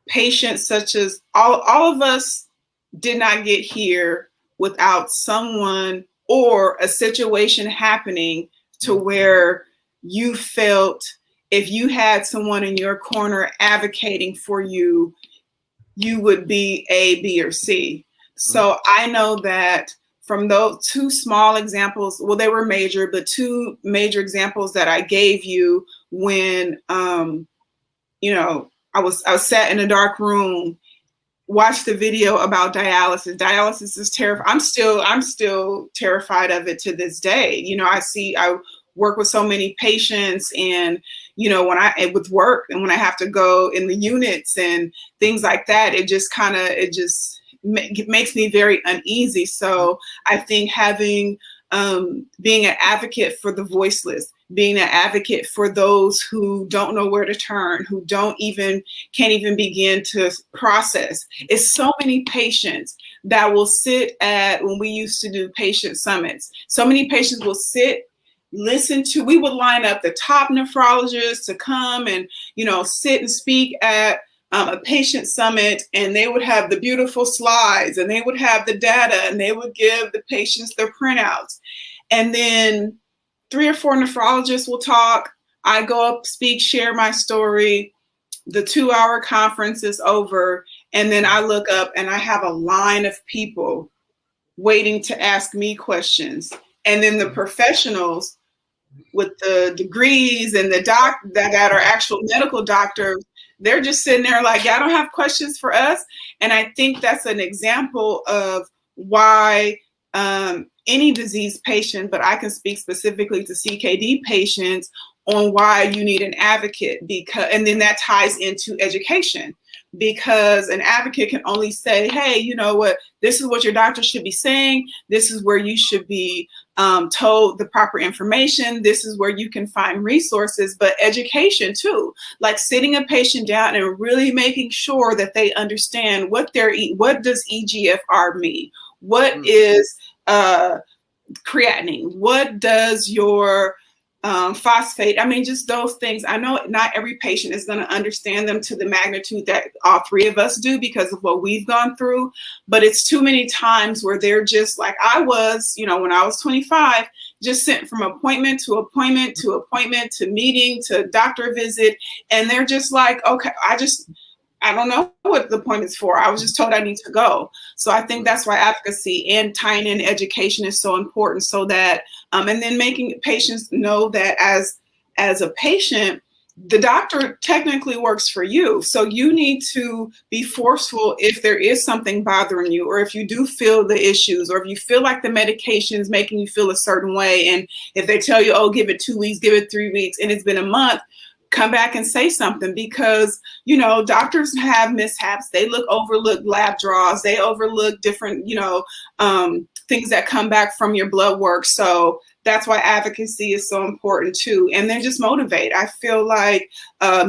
patients such as all of us did not get here without someone or a situation happening to where you felt if you had someone in your corner advocating for you, you would be A, B, or C. So I know that from those two small examples, well, they were major, but two major examples that I gave you when, you know, I was sat in a dark room, watched the video about dialysis. Dialysis is terrifying. I'm still terrified of it to this day. You know, I work with so many patients, and you know, with work and when I have to go in the units and things like that, it just makes me very uneasy. So I think being an advocate for the voiceless, being an advocate for those who don't know where to turn, who can't even begin to process. It's so many patients that will sit when we used to do patient summits. So many patients will sit, we would line up the top nephrologists to come and, you know, sit and speak at a patient summit, and they would have the beautiful slides and they would have the data and they would give the patients their printouts. And then 3 or 4 nephrologists will talk. I go up, speak, share my story. The 2-hour conference is over. And then I look up and I have a line of people waiting to ask me questions. And then the professionals with the degrees and that are actual medical doctors, they're just sitting there like, y'all don't have questions for us. And I think that's an example of why any disease patient, but I can speak specifically to CKD patients, on why you need an advocate, and then that ties into education, because an advocate can only say, hey, you know what, this is what your doctor should be saying. This is where you should be told the proper information. This is where you can find resources, but education too, like sitting a patient down and really making sure that they understand what does EGFR mean? What is creatinine? What does your phosphate? I mean, just those things. I know not every patient is going to understand them to the magnitude that all 3 of us do because of what we've gone through. But it's too many times where they're just like I was, you know, when I was 25, just sent from appointment to appointment to appointment to meeting to doctor visit. And they're just like, okay, I don't know what the appointment's for. I was just told I need to go. So I think that's why advocacy and tying in education is so important, so that, and then making patients know that as a patient, the doctor technically works for you. So you need to be forceful if there is something bothering you, or if you do feel the issues, or if you feel like the medication is making you feel a certain way. And if they tell you, oh, give it 2 weeks, give it 3 weeks, and it's been a month, come back and say something, because, you know, doctors have mishaps. They overlook lab draws. They overlook different, you know, things that come back from your blood work. So that's why advocacy is so important too. And then just motivate. I feel like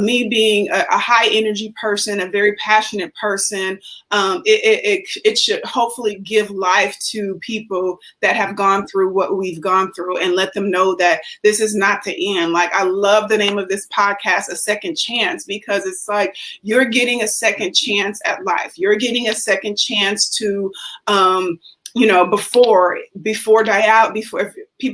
me being a high energy person, a very passionate person, it should hopefully give life to people that have gone through what we've gone through, and let them know that this is not the end. Like, I love the name of this podcast, A Second Chance, because it's like you're getting a second chance at life. You're getting a second chance to, you know, before people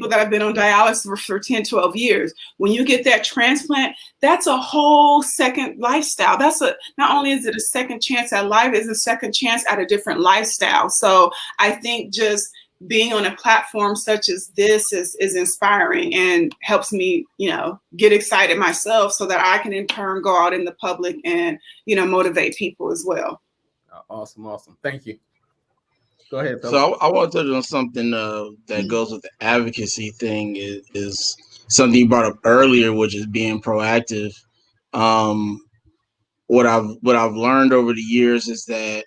that have been on dialysis for 10, 12 years, when you get that transplant, that's a whole second lifestyle. Not only is it a second chance at life, it's a second chance at a different lifestyle. So I think just being on a platform such as this is inspiring and helps me, you know, get excited myself, so that I can in turn go out in the public and, you know, motivate people as well. Awesome. Thank you. Go ahead, Phil. So I want to touch on something that goes with the advocacy thing is something you brought up earlier, which is being proactive. What I've learned over the years is that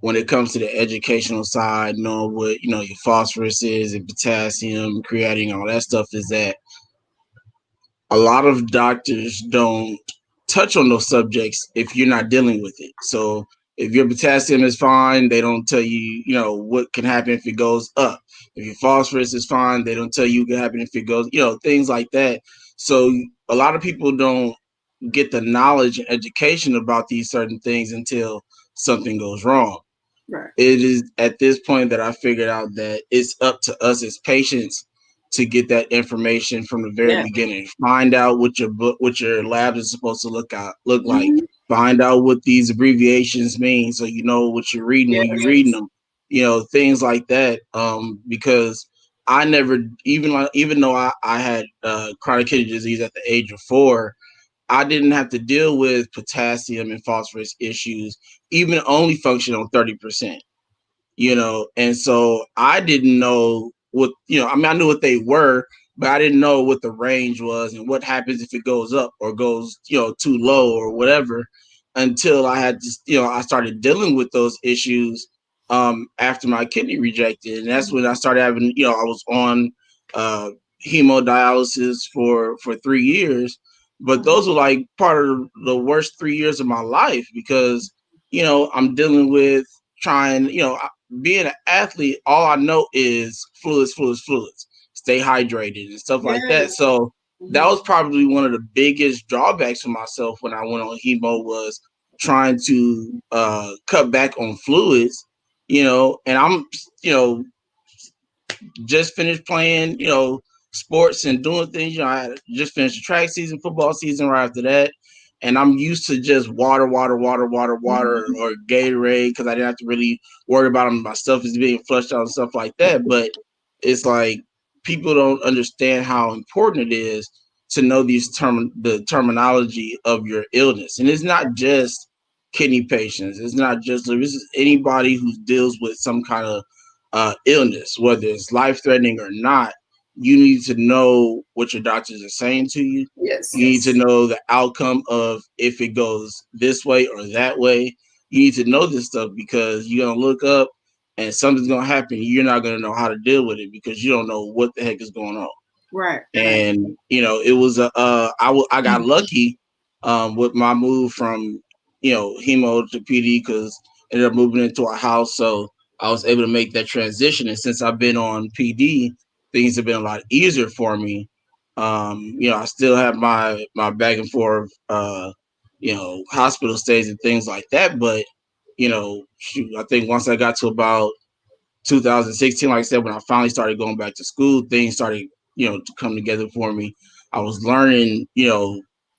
when it comes to the educational side, knowing what, you know, your phosphorus is and potassium, creatinine, all that stuff, is that a lot of doctors don't touch on those subjects if you're not dealing with it. So if your potassium is fine, they don't tell you, you know, what can happen if it goes up. If your phosphorus is fine, they don't tell you what can happen if it goes, you know, things like that. So a lot of people don't get the knowledge and education about these certain things until something goes wrong. Right. It is at this point that I figured out that it's up to us as patients to get that information from the very beginning. Find out what your lab is supposed to look like. find out what these abbreviations mean so you know what you're reading when you're reading Yes. them, things like that. Because I never, even though I had chronic kidney disease at the age of 4, I didn't have to deal with potassium and phosphorus issues, even only function on 30%. And so I didn't know what, I mean, I knew what they were, but I didn't know what the range was and what happens if it goes up or goes, too low or whatever, until I had to, I started dealing with those issues after my kidney rejected. And that's when I started having, I was on uh, hemodialysis for 3 years, but those were like part of the worst 3 years of my life because, I'm dealing with trying, being an athlete, all I know is fluids, fluids, fluids. Stay hydrated and stuff like that. Yes. So that Mhm. was probably one of the biggest drawbacks for myself when I went on hemo was trying to cut back on fluids, and I'm, you know, just finished playing, sports and doing things. I just finished the track season, football season right after that. And I'm used to just water, water, water, water, water, Mhm. or Gatorade because I didn't have to really worry about my stuff is being flushed out and stuff like that. But it's like people don't understand how important it is to know the terminology of your illness. And it's not just kidney patients. It's not just this is anybody who deals with some kind of illness, whether it's life threatening or not. You need to know what your doctors are saying to you. Yes. You need to know the outcome of if it goes this way or that way. You need to know this stuff because you're gonna look up and something's gonna happen. You're not gonna know how to deal with it because you don't know what the heck is going on. Right. Right. And it was I got lucky with my move from hemo to PD because I ended up moving into a house, so I was able to make that transition. And since I've been on PD, things have been a lot easier for me. I still have my back and forth hospital stays and things like that, but shoot, I think once I got to about 2016, like I said, when I finally started going back to school, things started, to come together for me. I was learning,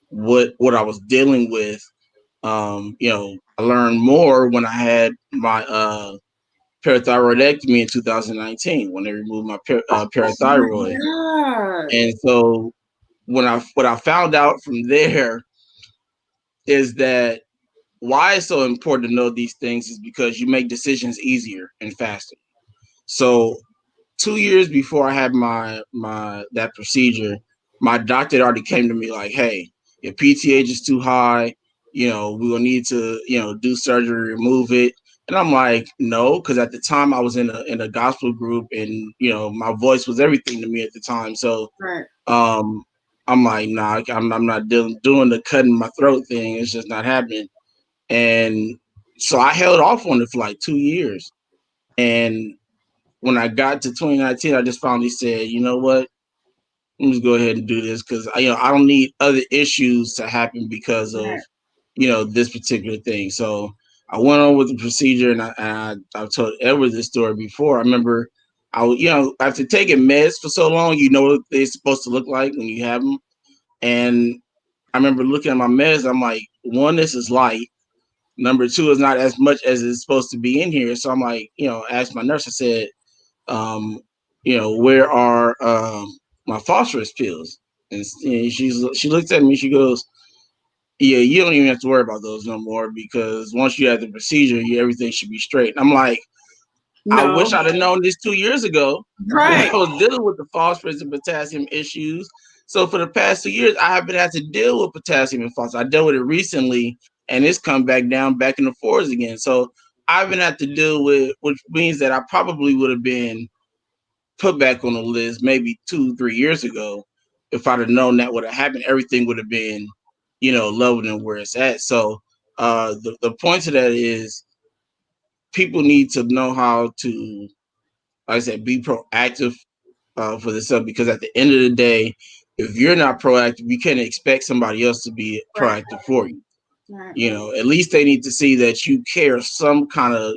what I was dealing with. I learned more when I had my parathyroidectomy in 2019 when they removed my Oh my parathyroid. God. And so what I found out from there is that why it's so important to know these things is because you make decisions easier and faster. So 2 years before I had my that procedure, my doctor already came to me like, "Hey, your PTH is too high. We will need to, do surgery, remove it." And I'm like, "No," because at the time I was in a gospel group, and my voice was everything to me at the time. So, Right. um, I'm like, "Nah, I'm not doing the cutting my throat thing. It's just not happening." And so I held off on it for like 2 years, and when I got to 2019, I just finally said, you know what? Let me just go ahead and do this because I don't need other issues to happen because of Right. this particular thing. So I went on with the procedure, and I've told Edward this story before. I remember after taking meds for so long, you know what they're supposed to look like when you have them. And I remember looking at my meds. I'm like, one, this is light. Number two, is not as much as it's supposed to be in here. So I'm like, asked my nurse. I said, um, where are my phosphorus pills? And she looks at me, she goes, yeah, you don't even have to worry about those no more because once you have the procedure, everything should be straight. And I'm like, I wish No. I'd have known this 2 years ago when I Right. was dealing with the phosphorus and potassium issues. So for the past 2 years, I haven't had to deal with potassium and phosphorus. I dealt with it recently, and it's come back down back in the fours again. So I haven't had to deal with, which means that I probably would have been put back on the list maybe 2, 3 years ago. If I'd have known that would have happened, everything would have been, lower than where it's at. So the point to that is people need to know how to, like I said, be proactive for this stuff because at the end of the day, if you're not proactive, you can't expect somebody else to be Right. proactive for you. Right. At least they need to see that you care some kind of,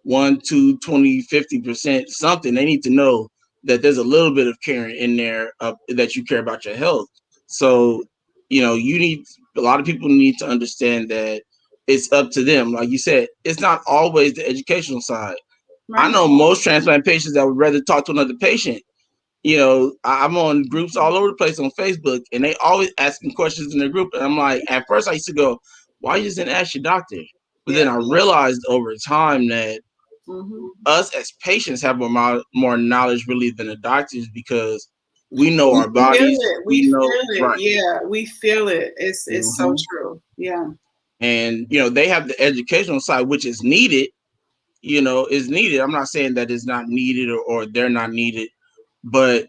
1, 2, 20, 50%, something. They need to know that there's a little bit of caring in there that you care about your health. So, you need a lot of people need to understand that it's up to them. Like you said, it's not always the educational side. I Right. know most transplant patients that would rather talk to another patient. I'm on groups all over the place on Facebook, and they always asking questions in the group. And I'm like, at first I used to go, why you just didn't ask your doctor? But then Yeah. I realized over time that Mm-hmm. us as patients have more knowledge really than the doctors, because we know We our feel bodies. it. We We know, feel it. right. Yeah, we feel it. It's so Hmm. true. Yeah. And they have the educational side, which is needed. Is needed. I'm not saying that it's not needed, or they're not needed, but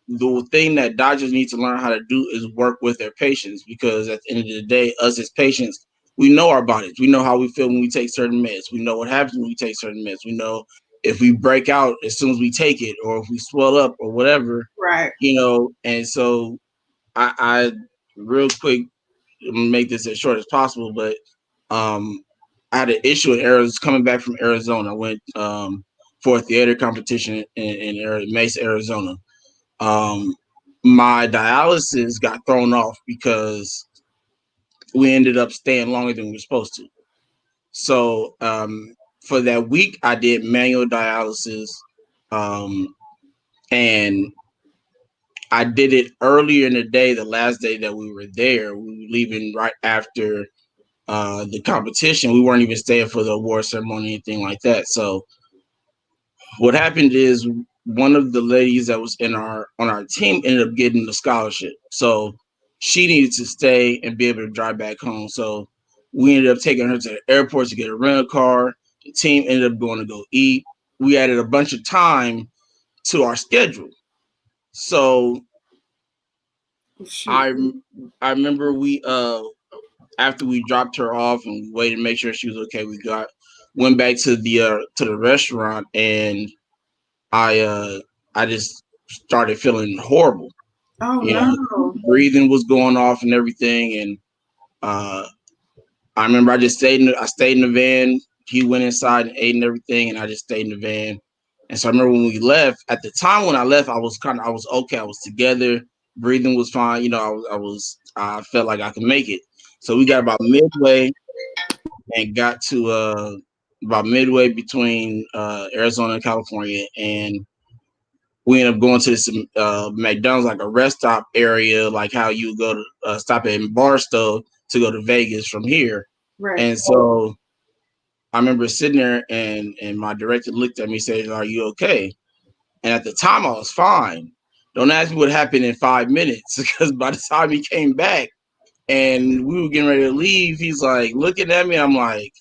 the thing that doctors need to learn how to do is work with their patients, because at the end of the day, us as patients, we know our bodies. We know how we feel when we take certain meds. We know what happens when we take certain meds. We know if we break out as soon as we take it, or if we swell up or whatever, Right. And so I real quick, make this as short as possible, but um, I had an issue in Arizona, coming back from Arizona. I went for a theater competition in Mesa, Arizona. um, my dialysis got thrown off because we ended up staying longer than we were supposed to. So for that week, I did manual dialysis, um, and I did it earlier in the day. The last day that we were there, we were leaving right after the competition. We weren't even staying for the award ceremony, anything like that. So what happened is, one of the ladies that was on our team ended up getting the scholarship, so she needed to stay and be able to drive back home. So we ended up taking her to the airport to get a rental car. The team ended up going to go eat. We added a bunch of time to our schedule. So Oh, shoot. i I remember we after we dropped her off and waited to make sure she was okay, we went back to the restaurant, and I I just started feeling horrible. Oh You know, no. breathing was going off and everything, and uh, I remember I stayed in the van. He went inside and ate and everything, and I just stayed in the van. And so I remember when we left. At the time when I left, I was okay. I was together. Breathing was fine. I felt like I could make it. So we got about midway and got to about midway between Arizona and California, and we ended up going to this McDonald's, like a rest stop area, like how you go to stop at Barstow to go to Vegas from here. Right. And so I remember sitting there, and my director looked at me and said, "Are you okay?" And at the time, I was fine. Don't ask me what happened in 5 minutes, because by the time he came back and we were getting ready to leave, he's like looking at me. I'm like,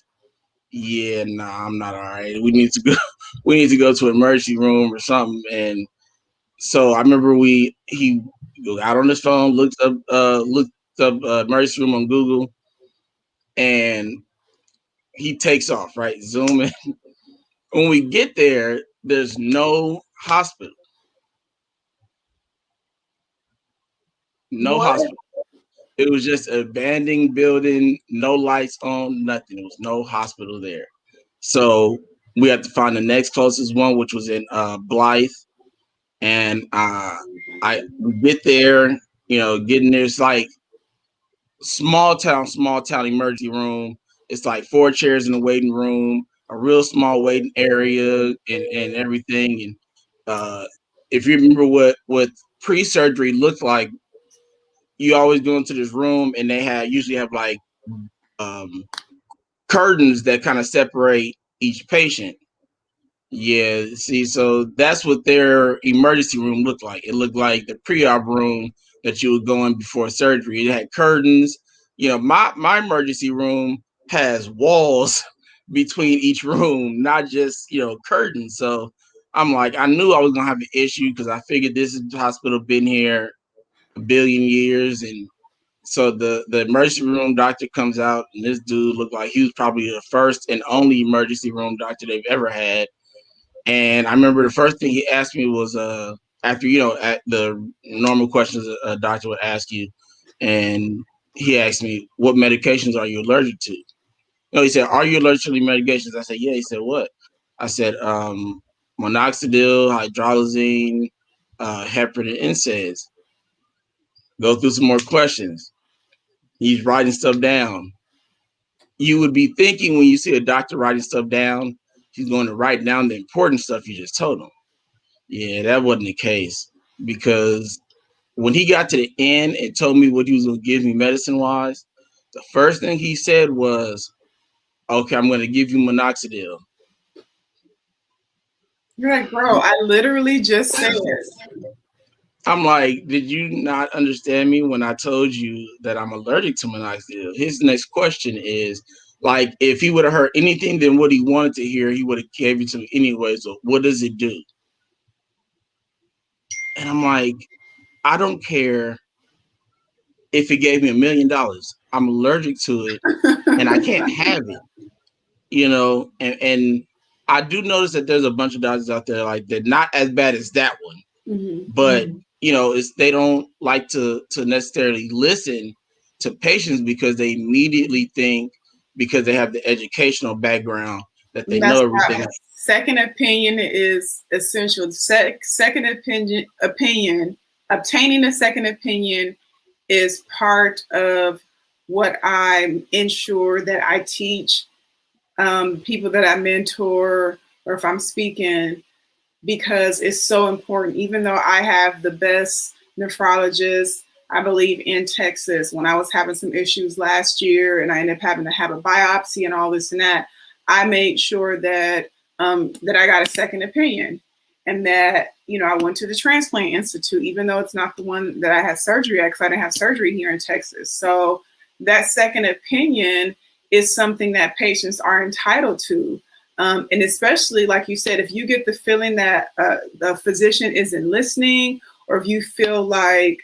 "Yeah, nah, I'm not all right. We need to go. We need to go to an emergency room or something." And so I remember he got on his phone, looked up emergency room on Google, and he takes off, right? Zoom in. When we get there, there's no hospital. No What? hospital. It was just an abandoned building, no lights on, nothing. There was no hospital there. So we had to find the next closest one, which was in Blythe. And I we get there, getting there. It's like small town emergency room. It's like 4 chairs in the waiting room, a real small waiting area, and everything. And if you remember what pre-surgery looked like, you always go into this room, and they usually have like um, curtains that kind of separate each patient. Yeah, see, so that's what their emergency room looked like. It looked like the pre-op room that you would go in before surgery. It had curtains. My emergency room has walls between each room, not just curtains. So I'm like, I knew I was gonna have an issue, because I figured this hospital been here a billion years. And so the emergency room doctor comes out, and this dude looked like he was probably the first and only emergency room doctor they've ever had. And I remember the first thing he asked me was, after, at the normal questions a doctor would ask you. And he asked me, what medications are you allergic to? He said, are you allergic to medications? I said, yeah. He said, what? I said, minoxidil, hydralazine, heparin, and NSAIDs. Go through some more questions. He's writing stuff down. You would be thinking when you see a doctor writing stuff down, he's going to write down the important stuff you just told him. Yeah, that wasn't the case, because when he got to the end and told me what he was going to give me medicine wise, the first thing he said was, "Okay, I'm going to give you minoxidil." You're like, bro, I literally just said. I'm like, did you not understand me when I told you that I'm allergic to minoxidil? His next question is, like, if he would have heard anything than what he wanted to hear, he would have gave it to me anyway. So what does it do? And I'm like, I don't care if it gave me $1 million. I'm allergic to it and I can't have it, and I do notice that there's a bunch of doctors out there, like, they're not as bad as that one. Mm-hmm. But they don't like to necessarily listen to patients because they immediately think, because they have the educational background, that they That's know why everything. second opinion is essential. Second opinion, obtaining a second opinion is part of what I ensure that I teach people that I mentor, or if I'm speaking, because it's so important. Even though I have the best nephrologist, I believe, in Texas, when I was having some issues last year and I ended up having to have a biopsy and all this and that, I made sure that that I got a second opinion, and that, I went to the Transplant Institute, even though it's not the one that I had surgery at, because I didn't have surgery here in Texas. So that second opinion is something that patients are entitled to. And especially, like you said, if you get the feeling that the physician isn't listening, or if you feel like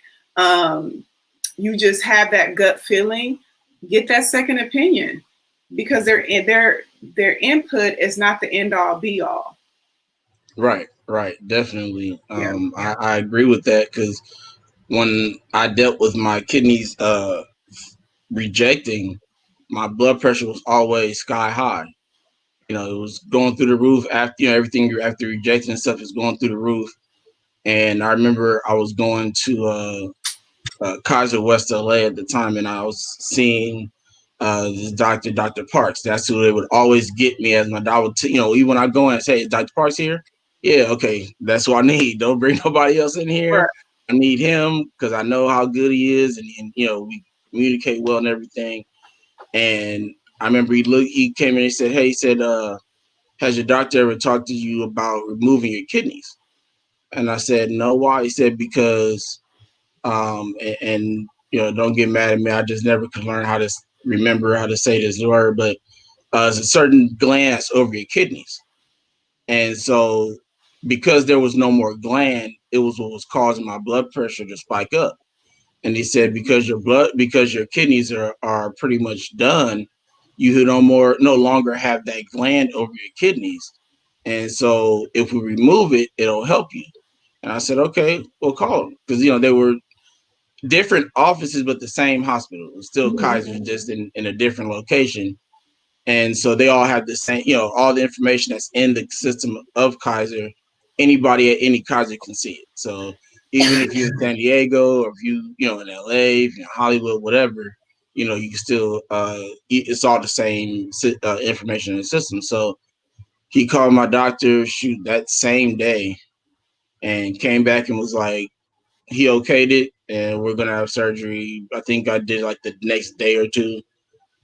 you just have that gut feeling, get that second opinion, because their input is not the end all be all. Right, definitely. Yeah. I agree with that, because when I dealt with my kidneys rejecting, my blood pressure was always sky high. It was going through the roof after, everything after rejecting stuff is going through the roof. And I remember I was going to Kaiser West LA at the time, and I was seeing this doctor, Dr. Parks. That's who they would always get me as my doctor. Even when I go in and say, "Is Dr. Parks here?" Yeah, okay, that's what I need. Don't bring nobody else in here. Right. I need him because I know how good he is, and we communicate well and everything. And I remember he came in and said, "Hey," he said, "has your doctor ever talked to you about removing your kidneys?" And I said, "No." Why? He said, "Because and don't get mad at me, I just never could learn how to remember how to say this word, but there's a certain gland over your kidneys, and so because there was no more gland, it was what was causing my blood pressure to spike up." And he said, because your kidneys are pretty much done, you no longer have that gland over your kidneys, and so if we remove it, it'll help you. And I said, okay, we'll call them, because they were different offices, but the same hospital. It was still Kaiser, just in a different location. And so they all have the same, all the information that's in the system of Kaiser. Anybody at any Kaiser can see it. So even if you're in San Diego, or if in LA, if you're in Hollywood, whatever, you can still, it's all the same information in the system. So he called my doctor, that same day, and came back and was like, he okayed it, and we're gonna have surgery. I think I did like the next day or two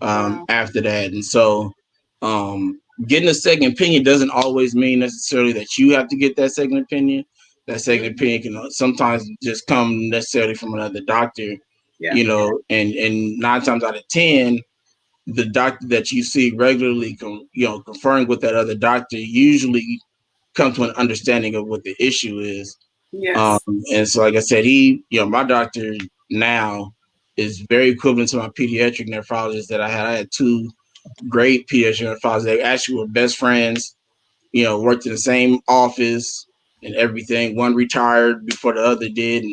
after that. And so getting a second opinion doesn't always mean necessarily that you have to get that second opinion. That second opinion can sometimes just come necessarily from another doctor, and 9 times out of 10, the doctor that you see regularly, conferring with that other doctor, usually come to an understanding of what the issue is. Yes. And so, like I said, my doctor now is very equivalent to my pediatric nephrologist that I had. I had 2 great pediatric nephrologists. They actually were best friends, worked in the same office and everything. One retired before the other did.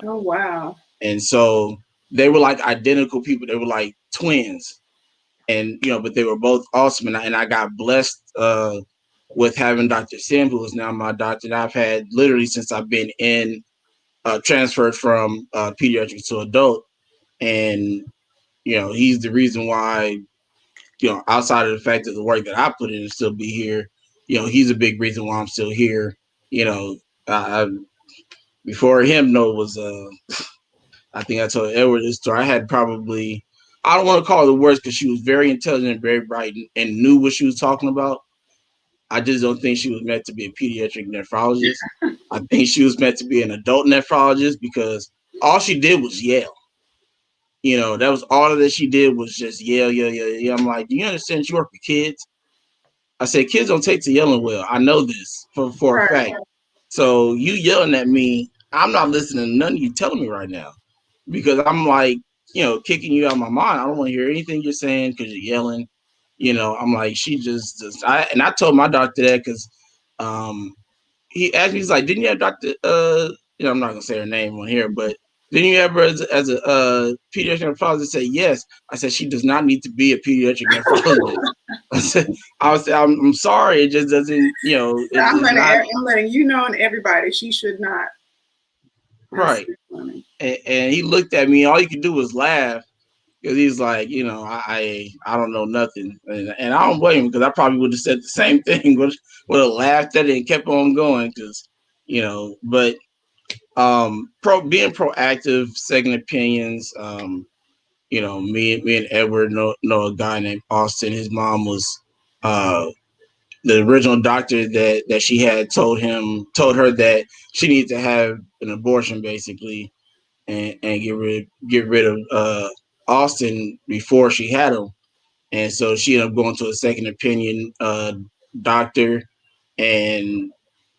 Oh, wow. And so they were like identical people. They were like twins. And, but they were both awesome. And I got blessed with having Dr. Sim, who is now my doctor, that I've had literally since I've been transferred from pediatric to adult. And he's the reason why, outside of the fact that the work that I put in to still be here, he's a big reason why I'm still here. I before him, no, was I think I told Edward this story. I had probably, I don't want to call her the worst because she was very intelligent and very bright and knew what she was talking about. I just don't think she was meant to be a pediatric nephrologist. I think she was meant to be an adult nephrologist because all she did was yell. That was all that she did was just yell, yell, yell, yell. I'm like, do you understand you work with kids? I said, kids don't take to yelling well. I know this for a fact. So you yelling at me, I'm not listening to none of you telling me right now because I'm like, kicking you out of my mind. I don't want to hear anything you're saying because you're yelling. I'm like, she just I told my doctor that because he asked me, he's like, didn't you have Dr. I'm not gonna say her name on here, but didn't you ever as a pediatric nephrologist say yes? I said she does not need to be a pediatric nephrologist. I'm sorry, it just doesn't, I'm not letting you know and everybody she should not. Right. And he looked at me, all he could do was laugh. Because he's like, I don't know nothing, and I don't blame him because I probably would have said the same thing, would have laughed at it and kept on going because, But being proactive, second opinions. Me and Edward know a guy named Austin. His mom was the original doctor that she had told her that she needed to have an abortion basically, and get rid of Austin before she had him. And so she ended up going to a second opinion doctor, and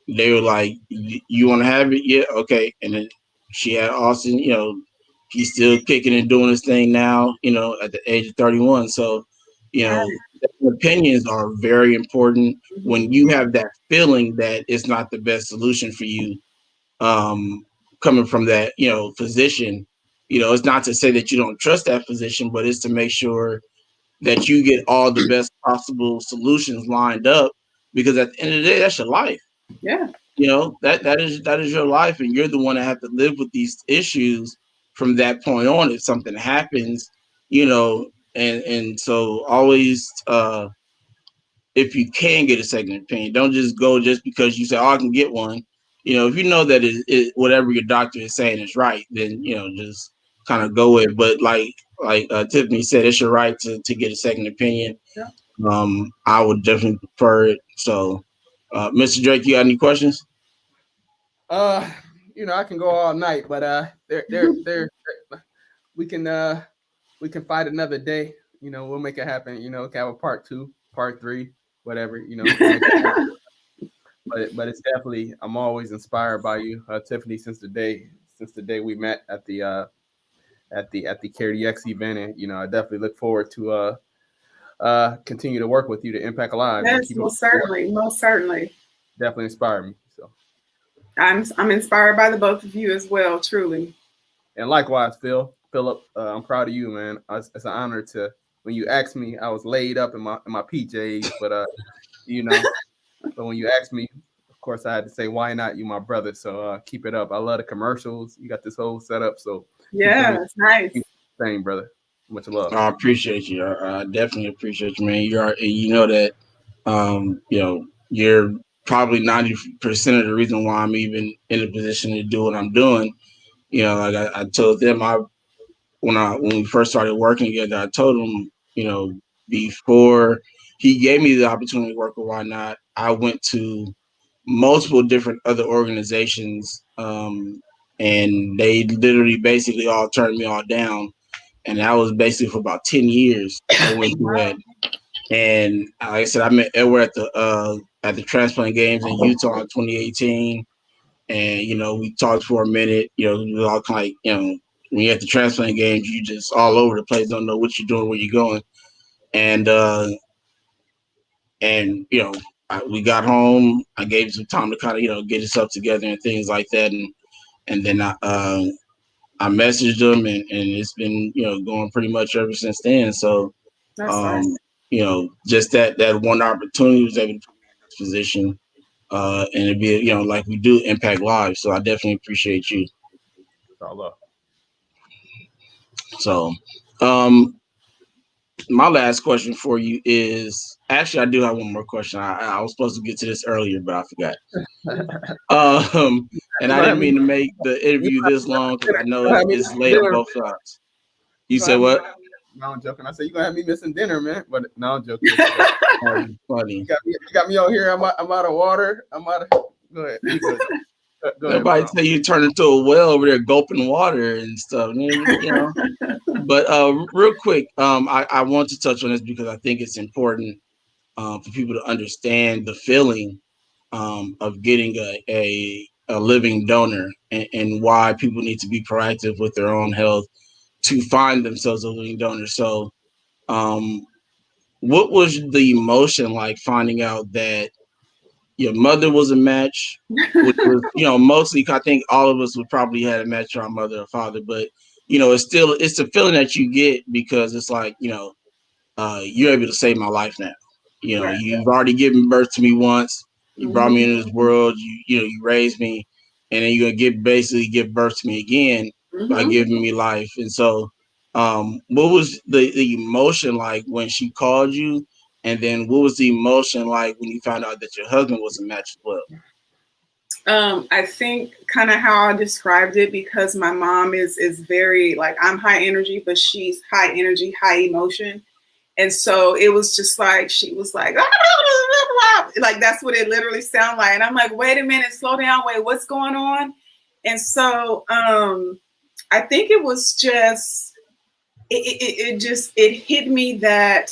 they were like, "You want to have it? Yeah, okay." And then she had Austin. He's still kicking and doing his thing now. At the age of 31. So, opinions are very important when you have that feeling that it's not the best solution for you. Coming from that, physician, it's not to say that you don't trust that physician, but it's to make sure that you get all the best possible solutions lined up, because at the end of the day, that's your life. Yeah. That is your life, and you're the one that have to live with these issues from that point on. If something happens, and so always, if you can get a second opinion, don't just go just because you say, "Oh, I can get one." If you know that whatever your doctor is saying is right, then just kind of go with it. But like Tiffany said, it's your right to get a second opinion. Yeah. I would definitely prefer it. So, Mr. Drake, you got any questions? I can go all night, but there we can fight another day. We'll make it happen. We can have a part 2, part 3, whatever. But it's definitely, I'm always inspired by you, Tiffany, since the day we met at the CareDX event, and I definitely look forward to continue to work with you to impact lives. Yes, most certainly. Definitely inspired me. So I'm inspired by the both of you as well, truly. And likewise, Philip, I'm proud of you, man. It's an honor to, when you asked me, I was laid up in my PJs, but but when you asked me, of course, I had to say, why not? You my brother, so keep it up. I love the commercials. You got this whole setup, so yeah, it's nice. Same, brother. Much love. I appreciate you. I definitely appreciate you, man. You know that, you're probably 90% of the reason why I'm even in a position to do what I'm doing. Like I told them, when we first started working together, I told him, before he gave me the opportunity to work with Why Not, I went to multiple different other organizations, and they literally basically all turned me all down. And that was basically for about 10 years. I went through that. And like I said, I met Edward at the transplant games in Utah in 2018. And, we talked for a minute. We were all kind of like, when you're at the transplant games, you just all over the place, don't know what you're doing, where you're going. And we got home. I gave him some time to kind of, get himself together and things like that. And then I messaged him, and it's been, going pretty much ever since then. So, just that one opportunity was able to put me in this position, and it'd be, like we do impact lives. So I definitely appreciate you. So, My last question for you is actually I do have one more question. I was supposed to get to this earlier, but I forgot. And I didn't mean to make the interview this long because I know it's late on both sides. You said what? No, I'm joking. I said you're gonna have me missing dinner, man. But no, I'm joking. Funny. You got me out here. I'm out of water. I'm out of. Go ahead. Go ahead. Nobody tell you turn into a well over there gulping water and stuff. You know. But real quick, I want to touch on this because I think it's important for people to understand the feeling of getting a living donor and why people need to be proactive with their own health to find themselves a living donor. So, what was the emotion like finding out that your mother was a match? Which was, mostly I think all of us would probably had a match to our mother or father, but it's the feeling that you get because it's like, you're able to save my life now. Right. You've already given birth to me once. You brought me into this world. You raised me, and then you're gonna basically give birth to me again by giving me life. And so, what was the emotion like when she called you? And then what was the emotion like when you found out that your husband was a match as well? I think kind of how I described it, because my mom is very, like, I'm high energy, but she's high energy, high emotion. And so it was just like, she was like, like, that's what it literally sounded like. And I'm like, wait a minute, slow down. Wait, what's going on? And so I think it was just, it hit me that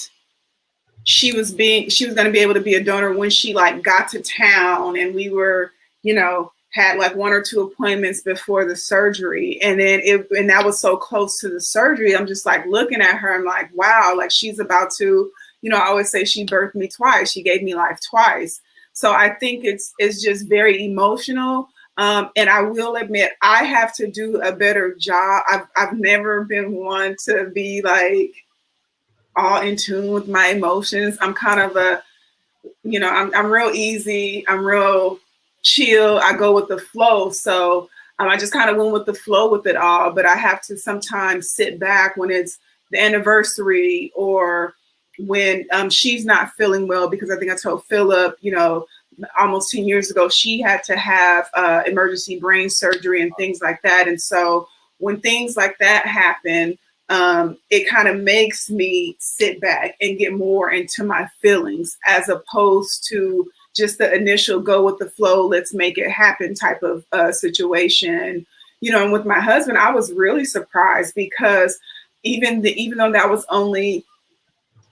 she was going to be able to be a donor when she like got to town, and we were, had like 1 or 2 appointments before the surgery. And then and that was so close to the surgery. I'm just like looking at her. I'm like, wow, like she's about to, I always say she birthed me twice. She gave me life twice. So I think it's just very emotional. And I will admit, I have to do a better job. I've never been one to be like all in tune with my emotions. I'm kind of I'm real easy. I'm real chill. I go with the flow. So I just kind of went with the flow with it all. But I have to sometimes sit back when it's the anniversary or when she's not feeling well, because I think I told Philip, almost 10 years ago, she had to have emergency brain surgery and things like that. And so when things like that happen, it kind of makes me sit back and get more into my feelings, as opposed to just the initial go with the flow, let's make it happen type of situation. And with my husband, I was really surprised because even though that was only,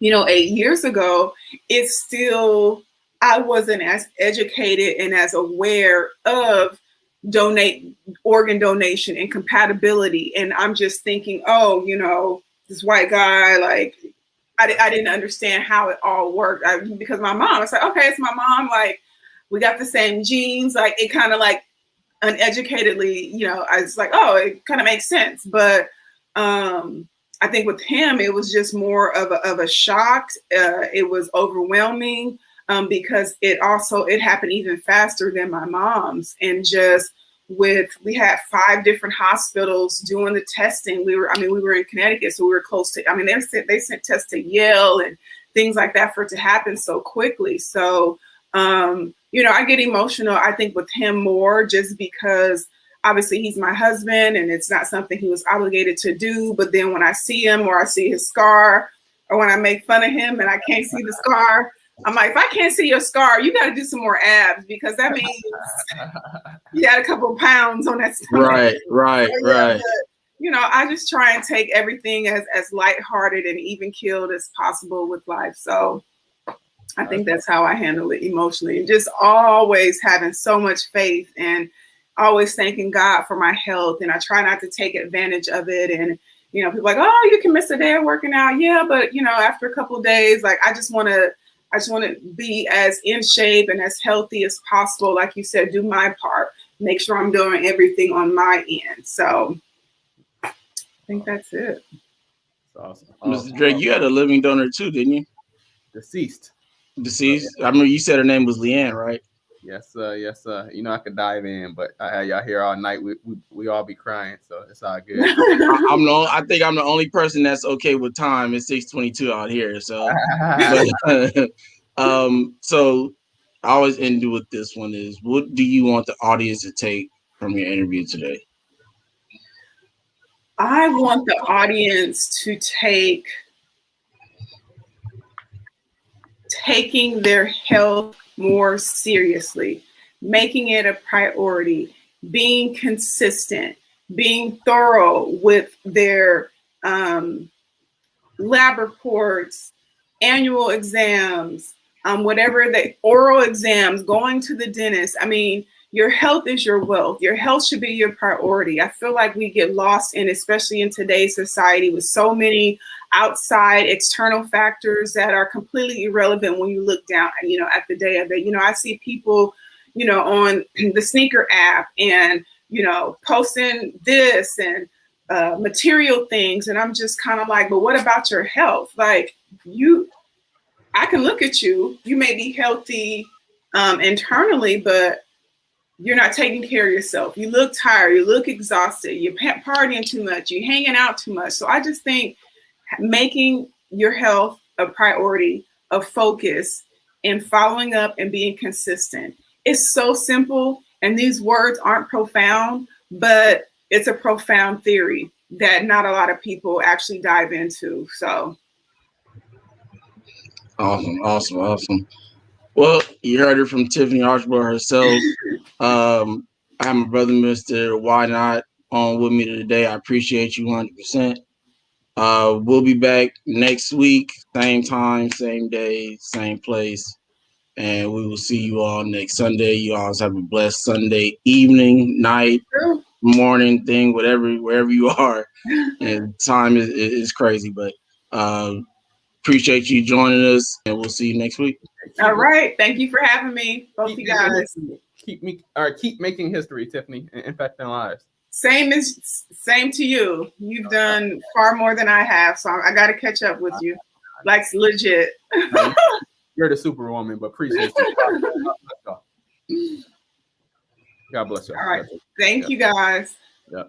8 years ago, it's still, I wasn't as educated and as aware of organ donation and compatibility. And I'm just thinking, this white guy, like, I didn't understand how it all worked. Because my mom, it's like, okay, it's my mom. Like, we got the same genes. Like, it kind of like uneducatedly, I was like, oh, it kind of makes sense. But I think with him, it was just more of a shock. It was overwhelming because it happened even faster than my mom's. And just we had 5 different hospitals doing the testing. We were in Connecticut, so we were close to, they sent tests to Yale and things like that for it to happen so quickly. So, I get emotional, I think, with him more just because obviously he's my husband and it's not something he was obligated to do. But then when I see him or I see his scar, or when I make fun of him and I can't see the scar, I'm like, if I can't see your scar, you got to do some more abs, because that means you had a couple of pounds on that stomach. Right. But, I just try and take everything as lighthearted and even keeled as possible with life. So I think that's how I handle it emotionally, and just always having so much faith and always thanking God for my health. And I try not to take advantage of it. And, people are like, oh, you can miss a day of working out. Yeah. But, after a couple of days, like, I just want to be as in shape and as healthy as possible. Like you said, do my part, make sure I'm doing everything on my end. So I think that's it. That's awesome. Mr. Drake, you had a living donor too, didn't you? Deceased. I remember you said her name was Leanne, right? Yes, sir. Yes, sir. You know I could dive in, but I had y'all here all night. We all be crying, so it's all good. I think I'm the only person that's okay with time. It's 6:22 out here, so. But, so I always end with this one: is what do you want the audience to take from your interview today? I want the audience to take taking their health more seriously, making it a priority, being consistent, being thorough with their lab reports, annual exams, whatever the oral exams, going to the dentist. I mean, your health is your wealth. Your health should be your priority. I feel like we get lost in, especially in today's society, with so many outside external factors that are completely irrelevant when you look down, at the day of it. I see people, on the sneaker app and, posting this and material things. And I'm just kind of like, but what about your health? Like I can look at you, you may be healthy internally, but you're not taking care of yourself. You look tired, you look exhausted, you're partying too much, you're hanging out too much. So I just think making your health a priority, a focus, and following up and being consistent. It's so simple, and these words aren't profound, but it's a profound theory that not a lot of people actually dive into. So Awesome. Well, you heard it from Tiffany Archibald herself. I have my brother, Mr. Why Not, on with me today. I appreciate you 100%. We'll be back next week, same time, same day, same place. And we will see you all next Sunday. You all have a blessed Sunday evening, night, morning thing, wherever you are. And time is crazy, but appreciate you joining us, and we'll see you next week. All right. Thank you for having me, both you guys. Keep making history, Tiffany, and impacting lives. Same to you. You've done far more than I have, so I got to catch up with you. Like legit. You're the superwoman, but appreciate you. God bless you. All right. Thank you guys. Yeah.